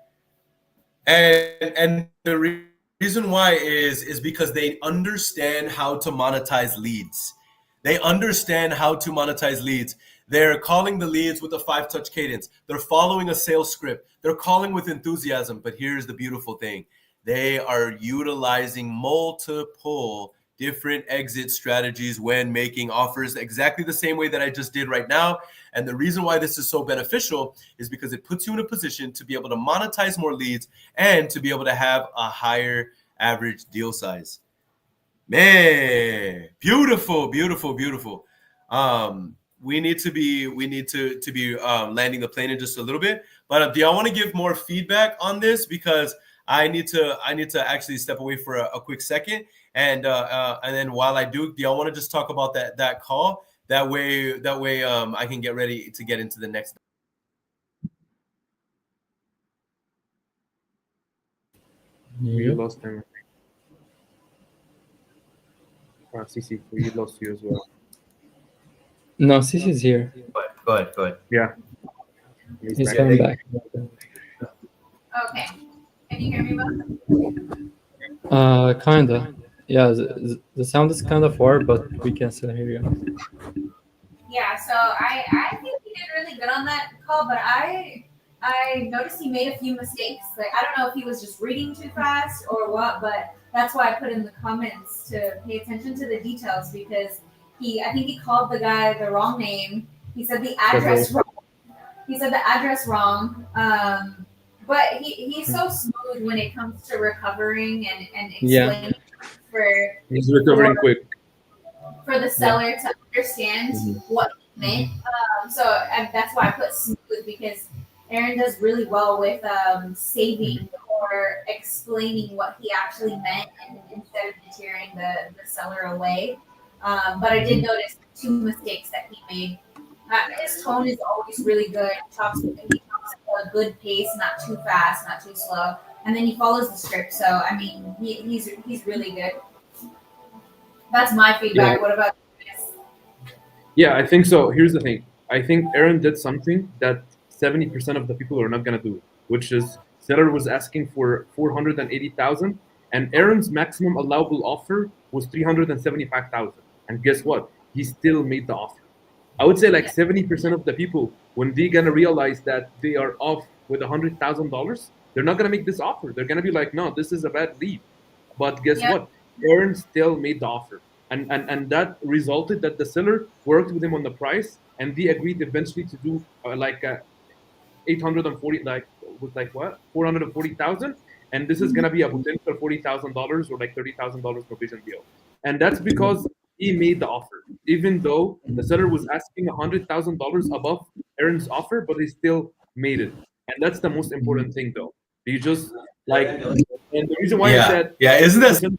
And the reason why is because they understand how to monetize leads. They understand how to monetize leads. They're calling the leads with a 5-touch cadence. They're following a sales script. They're calling with enthusiasm. But here's the beautiful thing. They are utilizing multiple different exit strategies when making offers exactly the same way that I just did right now. And the reason why this is so beneficial is because it puts you in a position to be able to monetize more leads and to be able to have a higher average deal size. Man, beautiful, beautiful, beautiful. We need to be landing the plane in just a little bit. But do y'all want to give more feedback on this? Because I need to actually step away for a quick second, and then while I do y'all want to just talk about that call? That way I can get ready to get into the next. We lost him. CC, we lost you as well. No, CC is here. Go ahead. Yeah. He's coming back. Okay. Can you hear me well? Kinda. Yeah, the sound is kind of far, but we can still hear you. Yeah, so I think he did really good on that call, but I noticed he made a few mistakes. Like, I don't know if he was just reading too fast or what, but that's why I put in the comments to pay attention to the details, because I think he called the guy the wrong name. He said the address wrong. But he's so smooth when it comes to recovering and explaining He's recovering quick. For the seller to understand what he meant. So that's why I put smooth, because Aaron does really well with saving or explaining what he actually meant, and instead of deterring the seller away. But I did notice 2 mistakes that he made. His tone is always really good. He talks at a good pace, not too fast, not too slow, and then he follows the script. So I mean, he's really good. That's my feedback. Yeah. What about you guys? Yeah, I think so. Here's the thing. I think Aaron did something that 70% of the people are not gonna do, which is seller was asking for 480,000, and Aaron's maximum allowable offer was 375,000. And guess what? He still made the offer. I would say like 70% of the people, when they're gonna realize that they are off with $100,000, they're not gonna make this offer. They're gonna be like, no, this is a bad lead. But guess what? Aaron still made the offer, and that resulted that the seller worked with him on the price, and they agreed eventually to do 840, like what 440,000, and this is gonna be a potential $40,000 or like $30,000 provision deal, and that's because he made the offer, even though the seller was asking $100,000 above Aaron's offer, but he still made it, and that's the most important thing, though. You just like, and the reason why I said, isn't that?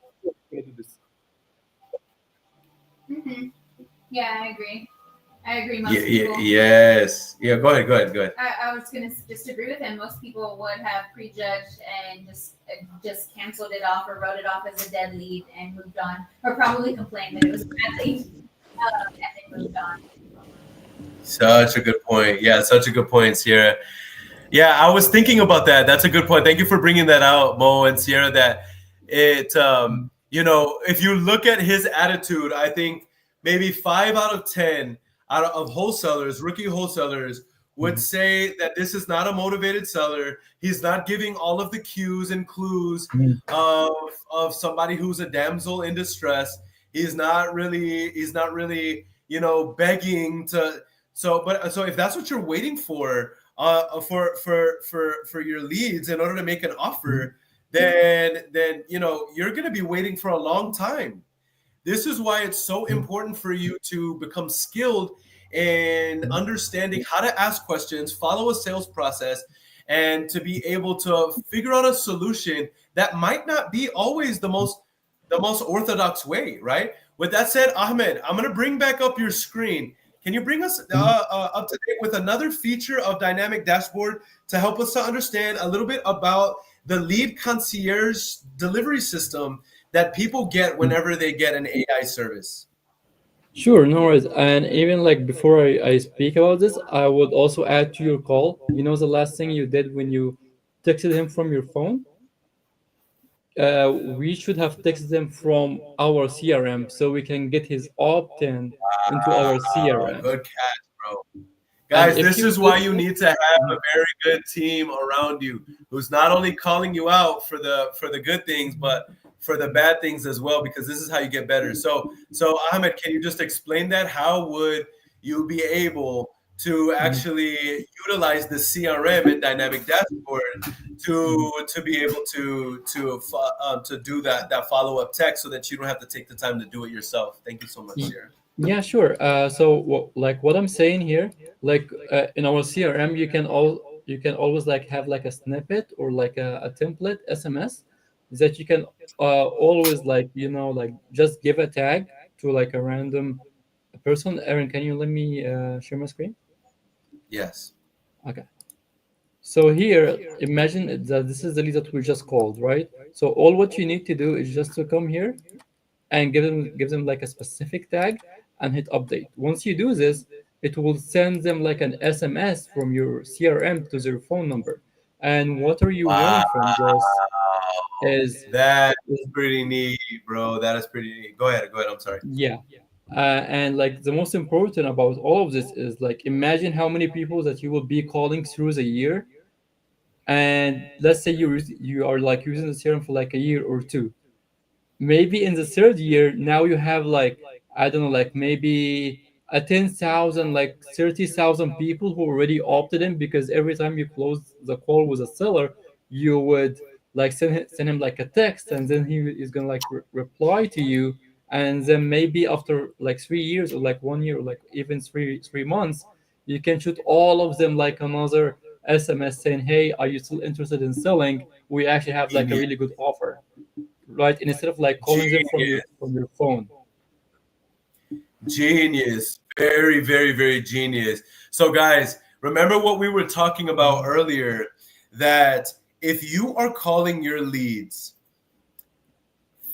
Yeah, I agree. Yes. Yeah. Go ahead. I was gonna just agree with him. Most people would have prejudged and just canceled it off or wrote it off as a dead lead and moved on, or probably complained that it was a bad lead and they moved on. Such a good point. Yeah, such a good point, Sierra. Yeah, I was thinking about that. That's a good point. Thank you for bringing that out, Mo and Sierra. That it, if you look at his attitude, I think maybe 5 out of 10 out of wholesalers, rookie wholesalers, would say that this is not a motivated seller. He's not giving all of the cues and clues of somebody who's a damsel in distress. He's not really, begging to. So if that's what you're waiting for, for your leads in order to make an offer, then you're going to be waiting for a long time. This is why it's so important for you to become skilled in understanding how to ask questions, follow a sales process, and to be able to figure out a solution that might not be always the most orthodox way, right? With that said, Ahmed, I'm going to bring back up your screen. Can you bring us up to date with another feature of Dynamic Dashboard to help us to understand a little bit about the lead concierge delivery system that people get whenever they get an AI service? Sure, no worries. And even like before I speak about this, I would also add to your call. You know, the last thing you did when you texted him from your phone, we should have texted him from our CRM so we can get his opt-in into our Wow, CRM. good catch, bro. And Guys, if this you is why did you this, need to have a very good team around you who's not only calling you out for the good things, but for the bad things as well, because this is how you get better. So Ahmed, can you just explain that? How would you be able to actually utilize the CRM and dynamic dashboard to be able to do that follow-up text so that you don't have to take the time to do it yourself? Thank you so much, Y- Sierra. Yeah, sure. Like what I'm saying here, like in our CRM, you can always like have like a snippet or like a template SMS that you can always like like just give a tag to like a random person. Aaron, can you let me share my screen? Yes. Okay. So here, imagine that this is the lead that we just called, right? So all what you need to do is just to come here and give them like a specific tag and hit update. Once you do this, it will send them like an SMS from your CRM to their phone number. And what are you Wow. getting from this is, That is is pretty neat, bro. That is pretty neat. Go ahead. Go ahead. I'm sorry. yeah. And like the most important about all of this is like imagine how many people that you will be calling through the year, and let's say you are like using the CRM for like a year or two. Maybe in the third year now you have like I don't know, like maybe a 10,000, like 30,000 people who already opted in, because every time you close the call with a seller you would like send him like a text, and then he is gonna like reply to you. And then maybe after like 3 years or like 1 year or like even three months, you can shoot all of them like another SMS saying, hey, are you still interested in selling? We actually have like a Genius. really good offer, right? And instead of like calling them from Genius. your phone. Genius. Very, very, very genius. So, guys, remember what we were talking about earlier, that if you are calling your leads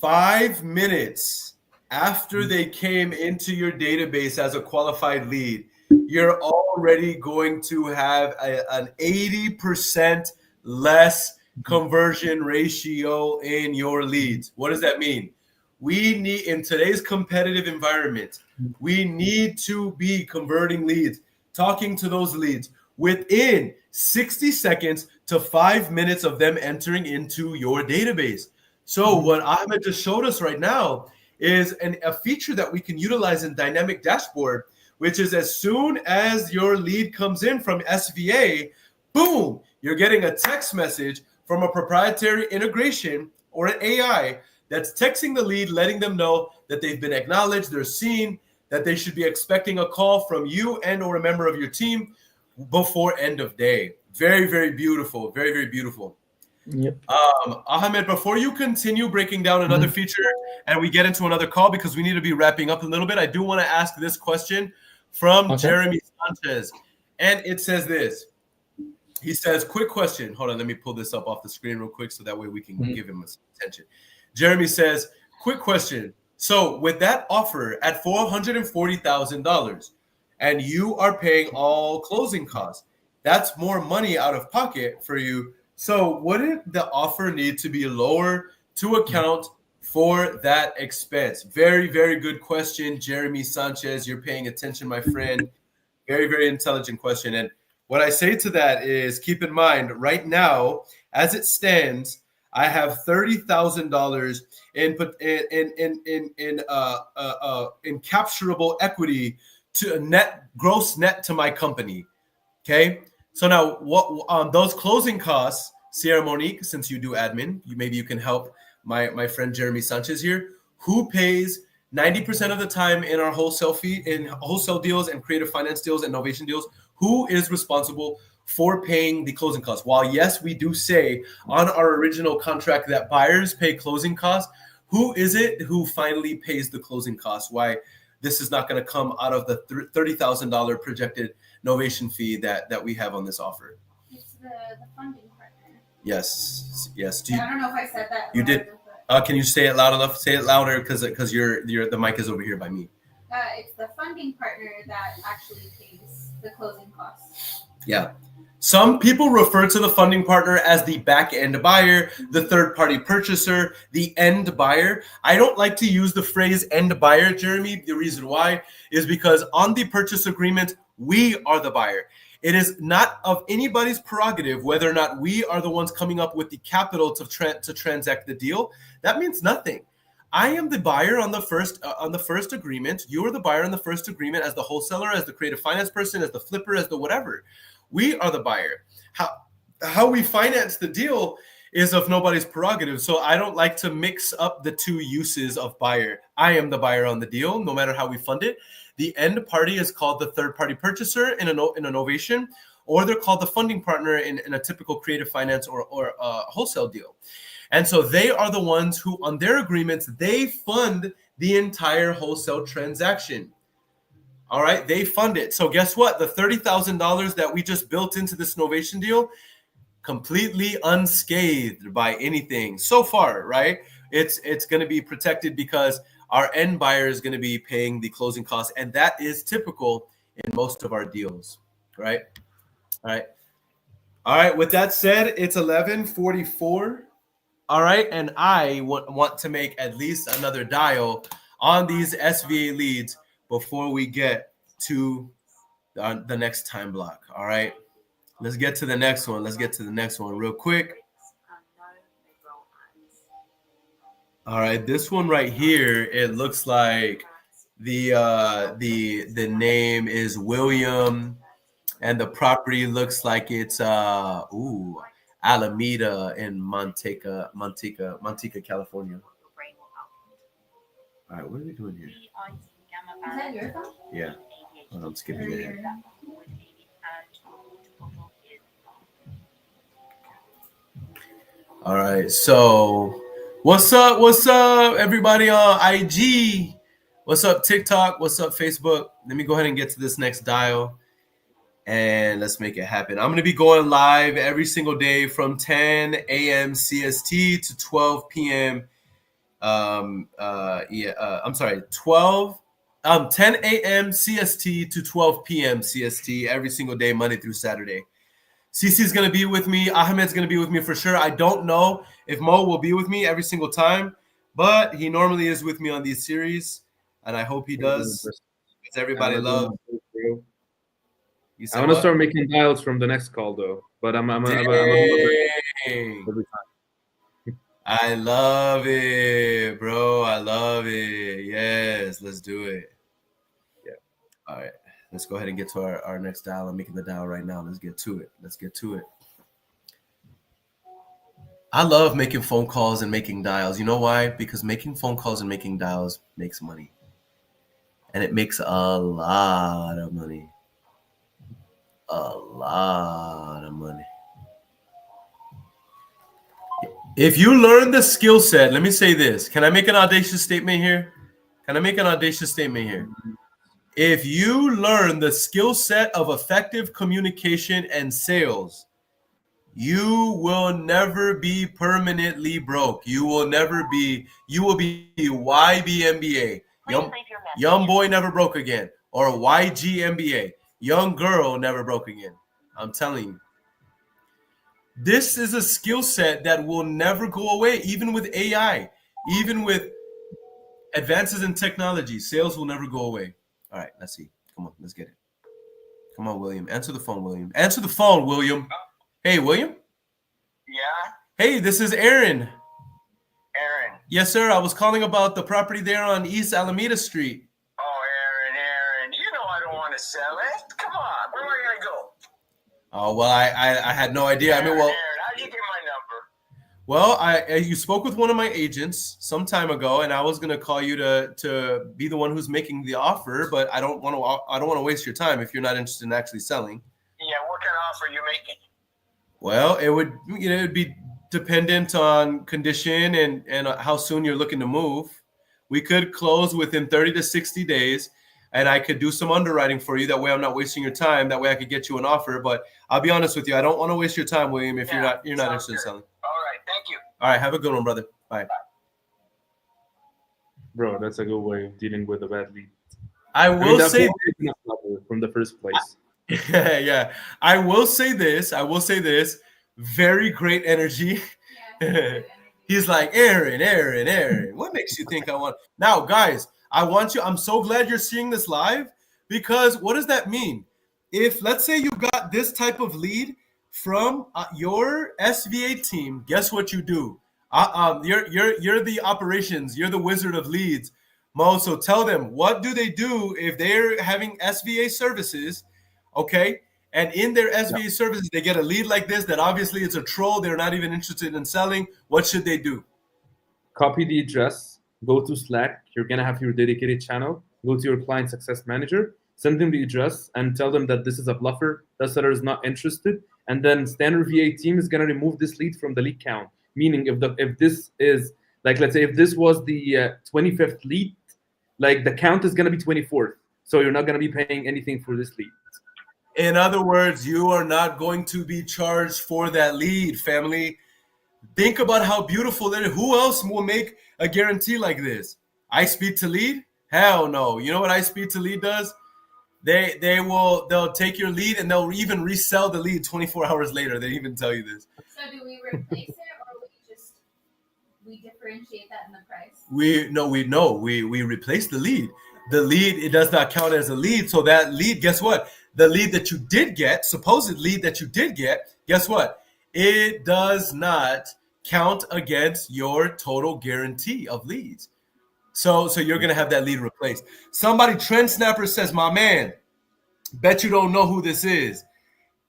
5 minutes after they came into your database as a qualified lead, you're already going to have an 80% less conversion ratio in your leads. What does that mean? We need, in today's competitive environment, we need to be converting leads, talking to those leads within 60 seconds to 5 minutes of them entering into your database. So what Ahmed just showed us right now is a feature that we can utilize in Dynamic Dashboard, which is as soon as your lead comes in from SVA, boom, you're getting a text message from a proprietary integration or an AI that's texting the lead, letting them know that they've been acknowledged, they're seen, that they should be expecting a call from you and or a member of your team before end of day. Very, very beautiful. Very, very beautiful. Yep. Ahmed, before you continue breaking down another feature and we get into another call, because we need to be wrapping up a little bit, I do want to ask this question from Okay. Jeremy Sanchez. And it says this. He says, quick question. Hold on, let me pull this up off the screen real quick so that way we can give him some attention. Jeremy says, quick question. So with that offer at $440,000 and you are paying all closing costs, that's more money out of pocket for you. So wouldn't the offer need to be lower to account for that expense? Very, very good question, Jeremy Sanchez. You're paying attention, my friend. Very, very intelligent question. And what I say to that is keep in mind right now, as it stands, I have $30,000 in capturable equity to gross net to my company. Okay. So now, what those closing costs, Sierra Monique, since you do admin, maybe you can help my friend Jeremy Sanchez here, who pays 90% of the time in our wholesale fee, in wholesale deals and creative finance deals and innovation deals, who is responsible for paying the closing costs? While yes, we do say on our original contract that buyers pay closing costs, who is it who finally pays the closing costs? Why this is not going to come out of the $30,000 projected novation fee that we have on this offer? It's the funding partner. Yes. I don't know if I said that. You did. Can you say it loud enough? Say it louder, because the mic is over here by me. It's the funding partner that actually pays the closing costs. Yeah. Some people refer to the funding partner as the back end buyer, the third party purchaser, the end buyer. I don't like to use the phrase end buyer, Jeremy. The reason why is because on the purchase agreement, we are the buyer. It is not of anybody's prerogative whether or not we are the ones coming up with the capital to transact the deal. That means nothing. I am the buyer on the first agreement. You are the buyer on the first agreement as the wholesaler, as the creative finance person, as the flipper, as the whatever. We are the buyer. How we finance the deal is of nobody's prerogative. So I don't like to mix up the two uses of buyer. I am the buyer on the deal, no matter how we fund it. The end party is called the third party purchaser in an innovation, or they're called the funding partner in a typical creative finance or wholesale deal. And so they are the ones who, on their agreements, they fund the entire wholesale transaction. All right, they fund it. So guess what? The $30,000 that we just built into this novation deal, completely unscathed by anything so far, right? It's going to be protected because our end buyer is going to be paying the closing costs, and that is typical in most of our deals, right? All right. With that said, it's 11:44. All right, and I want to make at least another dial on these SVA leads before we get to the next time block. All right, let's get to the next one. Real quick. All right, this one right here, it looks like the name is William, and the property looks like it's Alameda in Manteca, California. All right, what are we doing here? Is that your phone? Yeah. Oh, I'm skipping ahead. All right, so what's up, everybody on IG? What's up, TikTok? What's up, Facebook? Let me go ahead and get to this next dial, and let's make it happen. I'm going to be going live every single day from 10 a.m. CST to 12 p.m. 10 a.m. CST to 12 p.m. CST every single day, Monday through Saturday. Cece's going to be with me. Ahmed's going to be with me for sure. I don't know if Mo will be with me every single time, but he normally is with me on these series, and I hope he does. Because everybody loves. I want to start making dials from the next call, though. But I'm I love it, bro. I love it. Yes, let's do it. Yeah. All right. Let's go ahead and get to our next dial. I'm making the dial right now. Let's get to it. I love making phone calls and making dials. You know why? Because making phone calls and making dials makes money. And it makes a lot of money. If you learn the skill set, let me say this. Can I make an audacious statement here? If you learn the skill set of effective communication and sales, you will never be permanently broke. You will be YBMBA. Young boy never broke again. Or YGMBA. Young girl never broke again. I'm telling you. This is a skill set that will never go away, even with AI, even with advances in technology. Sales will never go away. All right, let's see. Come on, let's get it. Come on, William. Answer the phone, William. Hey, William? Yeah? Hey, this is Aaron. Aaron. Yes, sir. I was calling about the property there on East Alameda Street. Oh, Aaron. You know I don't want to sell it. Come on. Where am I going to go? Oh, well, I had no idea. I mean, well, Aaron, how'd you get my number? well, you spoke with one of my agents some time ago, and I was gonna call you to be the one who's making the offer, but I don't want to waste your time if you're not interested in actually selling. Yeah, what kind of offer are you making? Well, it'd be dependent on condition and how soon you're looking to move. We could close within 30 to 60 days, and I could do some underwriting for you. That way, I'm not wasting your time. That way, I could get you an offer. But I'll be honest with you, I don't want to waste your time, William, if you're not interested in selling. All right, thank you. All right, have a good one, brother. Bye. Bro, that's a good way of dealing with a bad lead. I will that say wasn't a flopper from the first place. yeah, I will say this. Very great energy. Yeah. He's like, Aaron, what makes you think I want? Now, guys, I'm so glad you're seeing this live, because what does that mean? If, let's say, you got this type of lead from your SVA team, guess what you do? You're the operations, you're the wizard of leads, Mo. So tell them, what do they do if they're having SVA services, okay? And in their SVA services, they get a lead like this that obviously it's a troll. They're not even interested in selling. What should they do? Copy the address, go to Slack. You're going to have your dedicated channel. Go to your client success manager, send them the address, and tell them that this is a bluffer. That seller is not interested. And then standard VA team is going to remove this lead from the lead count. Meaning, if this is, like, let's say if this was the 25th lead, like the count is going to be 24th. So you're not going to be paying anything for this lead. In other words, you are not going to be charged for that lead, family. Think about how beautiful it is. Who else will make a guarantee like this? I Speed to Lead? Hell no. You know what I Speed to Lead does? They'll take your lead and they'll even resell the lead 24 hours later. They even tell you this. So do we replace it, or we differentiate that in the price? We replace the lead. The lead, it does not count as a lead. So that lead, guess what? The lead that you did get, supposed lead that you did get, guess what? It does not count against your total guarantee of leads. So you're going to have that lead replaced. Somebody, Trend Snapper, says, my man, bet you don't know who this is.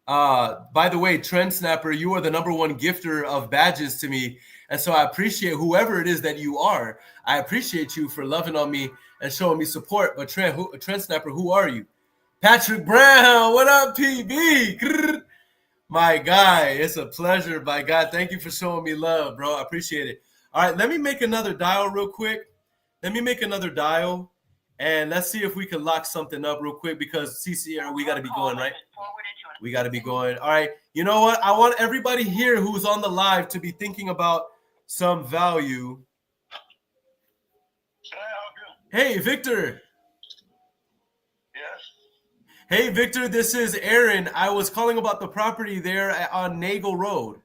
By the way, Trend Snapper, you are the #1 gifter of badges to me. And so I appreciate whoever it is that you are. I appreciate you for loving on me and showing me support. But Trend Snapper, who are you? Patrick Brown, what up, PB? My guy, it's a pleasure. My God, thank you for showing me love, bro. I appreciate it. All right, let me make another dial real quick. And let's see if we can lock something up real quick, because CCR, we got to be going, right? We got to be going. All right, you know what? I want everybody here who's on the live to be thinking about some value. Hey, Victor. Hey, Victor, this is Aaron. I was calling about the property there on Nagel Road.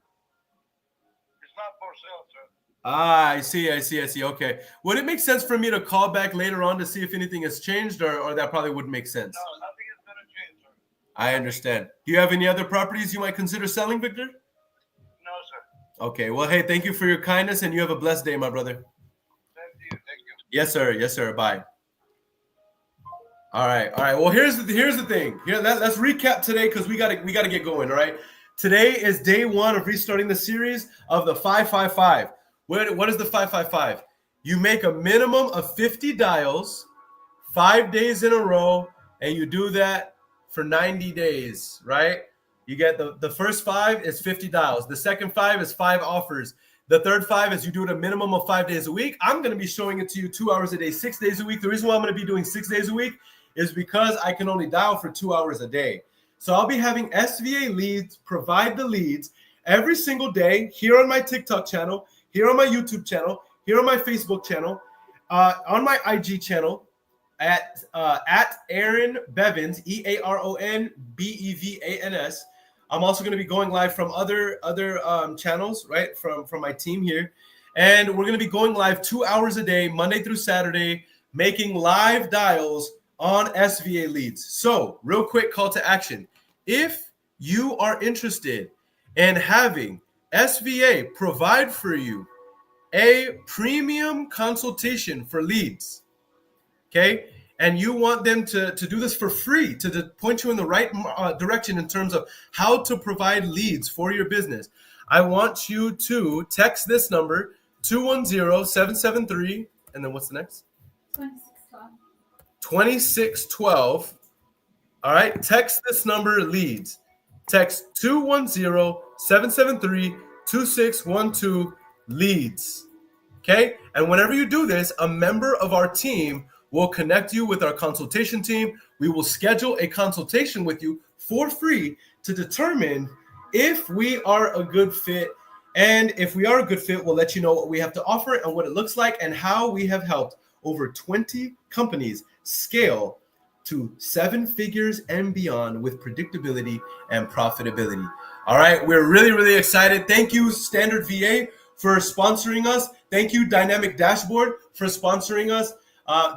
It's not for sale, sir. I see. Okay. Would it make sense for me to call back later on to see if anything has changed, or that probably wouldn't make sense? No, nothing is going to change, sir. I understand. Do you have any other properties you might consider selling, Victor? No, sir. Okay. Well, hey, thank you for your kindness, and you have a blessed day, my brother. Same to you. Thank you. Yes, sir. Bye. All right. Well, here's the thing. Let's recap today, because we gotta get going. All right. Today is day 1 of restarting the series of the 555. What is the 555? You make a minimum of 50 dials, 5 days in a row, and you do that for 90 days. Right? You get the first 5 is 50 dials. The second 5 is 5 offers. The third 5 is you do it a minimum of 5 days a week. I'm going to be showing it to you 2 hours a day, 6 days a week. The reason why I'm going to be doing 6 days a week is because I can only dial for 2 hours a day. So I'll be having SVA leads provide the leads every single day here on my TikTok channel, here on my YouTube channel, here on my Facebook channel, on my IG channel at Aaron Bevans, EARONBEVANS. I'm also going to be going live from other channels, right, from my team here. And we're going to be going live 2 hours a day, Monday through Saturday, making live dials on SVA leads. So real quick call to action. If you are interested in having SVA provide for you a premium consultation for leads, okay? and you want them to do this for free, to point you in the right direction in terms of how to provide leads for your business, I want you to text this number, 210-773, and then what's the next? 2612. 2612. All right, text this number, leads. Text 210-773-2612, leads. Okay, and whenever you do this, a member of our team will connect you with our consultation team. We will schedule a consultation with you for free to determine if we are a good fit. And if we are a good fit, we'll let you know what we have to offer and what it looks like and how we have helped over 20 companies scale to 7 figures and beyond with predictability and profitability. All right, we're really, really excited. Thank you, Standard VA, for sponsoring us. Thank you, Dynamic Dashboard, for sponsoring us.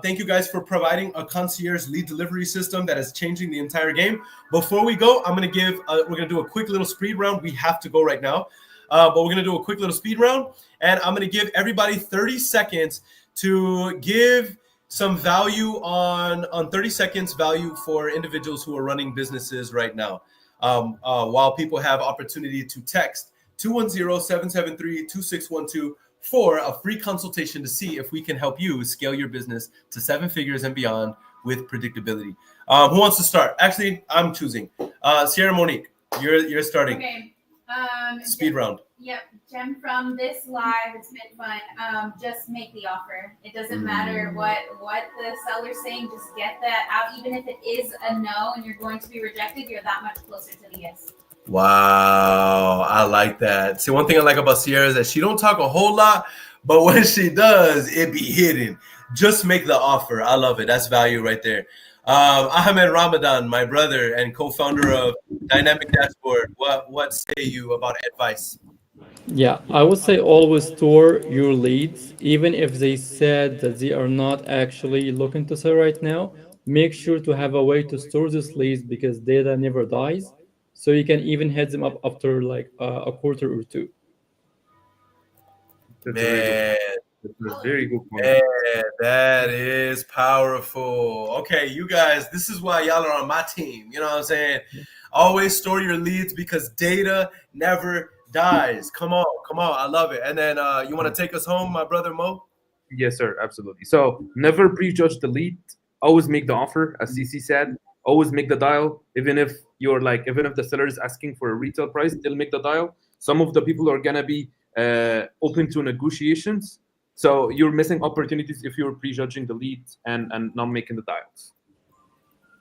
Thank you guys for providing a concierge lead delivery system that is changing the entire game. Before we go, we're going to do a quick little speed round. We have to go right now, but we're going to do a quick little speed round, and I'm going to give everybody 30 seconds to give some value on 30 seconds value for individuals who are running businesses right now. While people have opportunity to text 210-773-2612 for a free consultation to see if we can help you scale your business to 7 figures and beyond with predictability. Who wants to start? Actually, I'm choosing. Sierra Monique, you're starting. Okay. Speed round. Yep, Jem, from this live, it's been fun. Just make the offer. It doesn't matter what the seller's saying. Just get that out. Even if it is a no and you're going to be rejected, you're that much closer to the yes. Wow, I like that. See, one thing I like about Sierra is that she don't talk a whole lot, but when she does, it be hidden. Just make the offer. I love it. That's value right there. Ahmed Ramadan, my brother and co-founder of Dynamic Dashboard, what say you about advice? Yeah, I would say always store your leads, even if they said that they are not actually looking to sell right now. Make sure to have a way to store these leads because data never dies. So you can even head them up after like a quarter or two. Man, That's a very good point. man, that is powerful. Okay, you guys, this is why y'all are on my team. You know what I'm saying? Always store your leads because data never dies. Come on. I love it. And then you want to take us home, my brother Mo? Yes, sir. Absolutely. So never prejudge the lead. Always make the offer, as CC said. Always make the dial. Even if the seller is asking for a retail price, they'll make the dial. Some of the people are gonna be open to negotiations. So you're missing opportunities if you're prejudging the leads and not making the dials.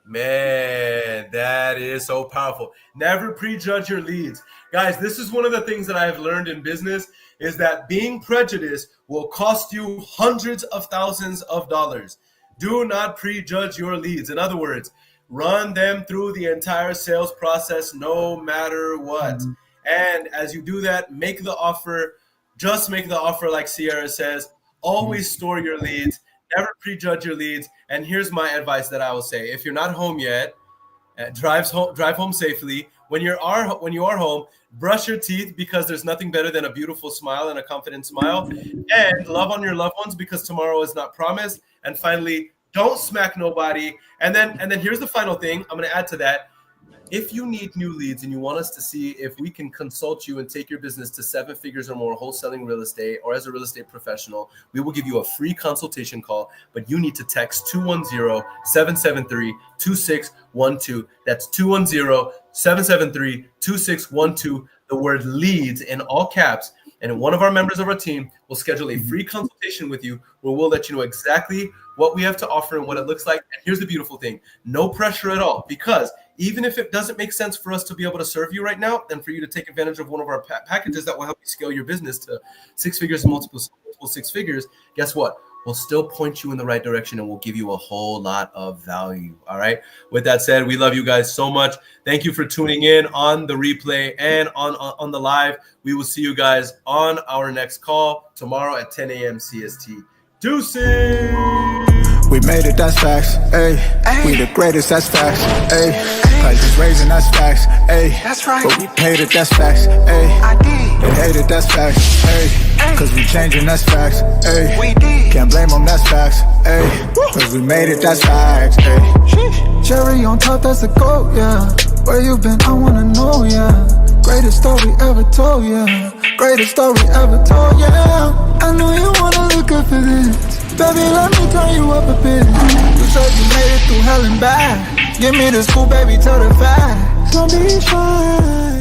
Man, that is so powerful. Never prejudge your leads. Guys, this is one of the things that I have learned in business is that being prejudiced will cost you hundreds of thousands of dollars. Do not prejudge your leads. In other words, run them through the entire sales process no matter what. And as you do that, make the offer. Just make the offer like Sierra says. Always store your leads. Never prejudge your leads. And here's my advice that I will say. If you're not home yet, drive home safely. When you are home, brush your teeth because there's nothing better than a beautiful smile and a confident smile. And love on your loved ones because tomorrow is not promised. And finally, don't smack nobody. And then here's the final thing I'm going to add to that. If you need new leads and you want us to see if we can consult you and take your business to 7 figures or more wholesaling real estate or as a real estate professional, we will give you a free consultation call, but you need to text 210-773-2612. That's 210-773-2612, the word leads in all caps. And one of our members of our team will schedule a free consultation with you where we'll let you know exactly what we have to offer and what it looks like. And here's the beautiful thing. No pressure at all, because even if it doesn't make sense for us to be able to serve you right now and for you to take advantage of one of our packages that will help you scale your business to 6 figures and multiple 6 figures, guess what? We'll still point you in the right direction and we'll give you a whole lot of value. All right. With that said, we love you guys so much. Thank you for tuning in on the replay and on the live. We will see you guys on our next call tomorrow at 10 a.m. CST. Deuces. We made it, that's facts, ayy. We the greatest, that's facts, ayy. Prices raising, that's facts, ayy. That's right. But we paid it, that's facts, ayy. I did. They hate it, that's facts, ayy. Cause we changing, that's facts, ayy. Can't blame them, that's facts, ayy. Cause we made it, that's facts, ayy. Cherry on top, that's a goat, yeah. Where you been, I wanna know, yeah. Greatest story ever told, yeah. Greatest story ever told, yeah. I know you wanna look up for this. Baby, let me turn you up a bit. You said you made it through hell and back. Give me the scoop, baby, tell the facts. Don't be shy.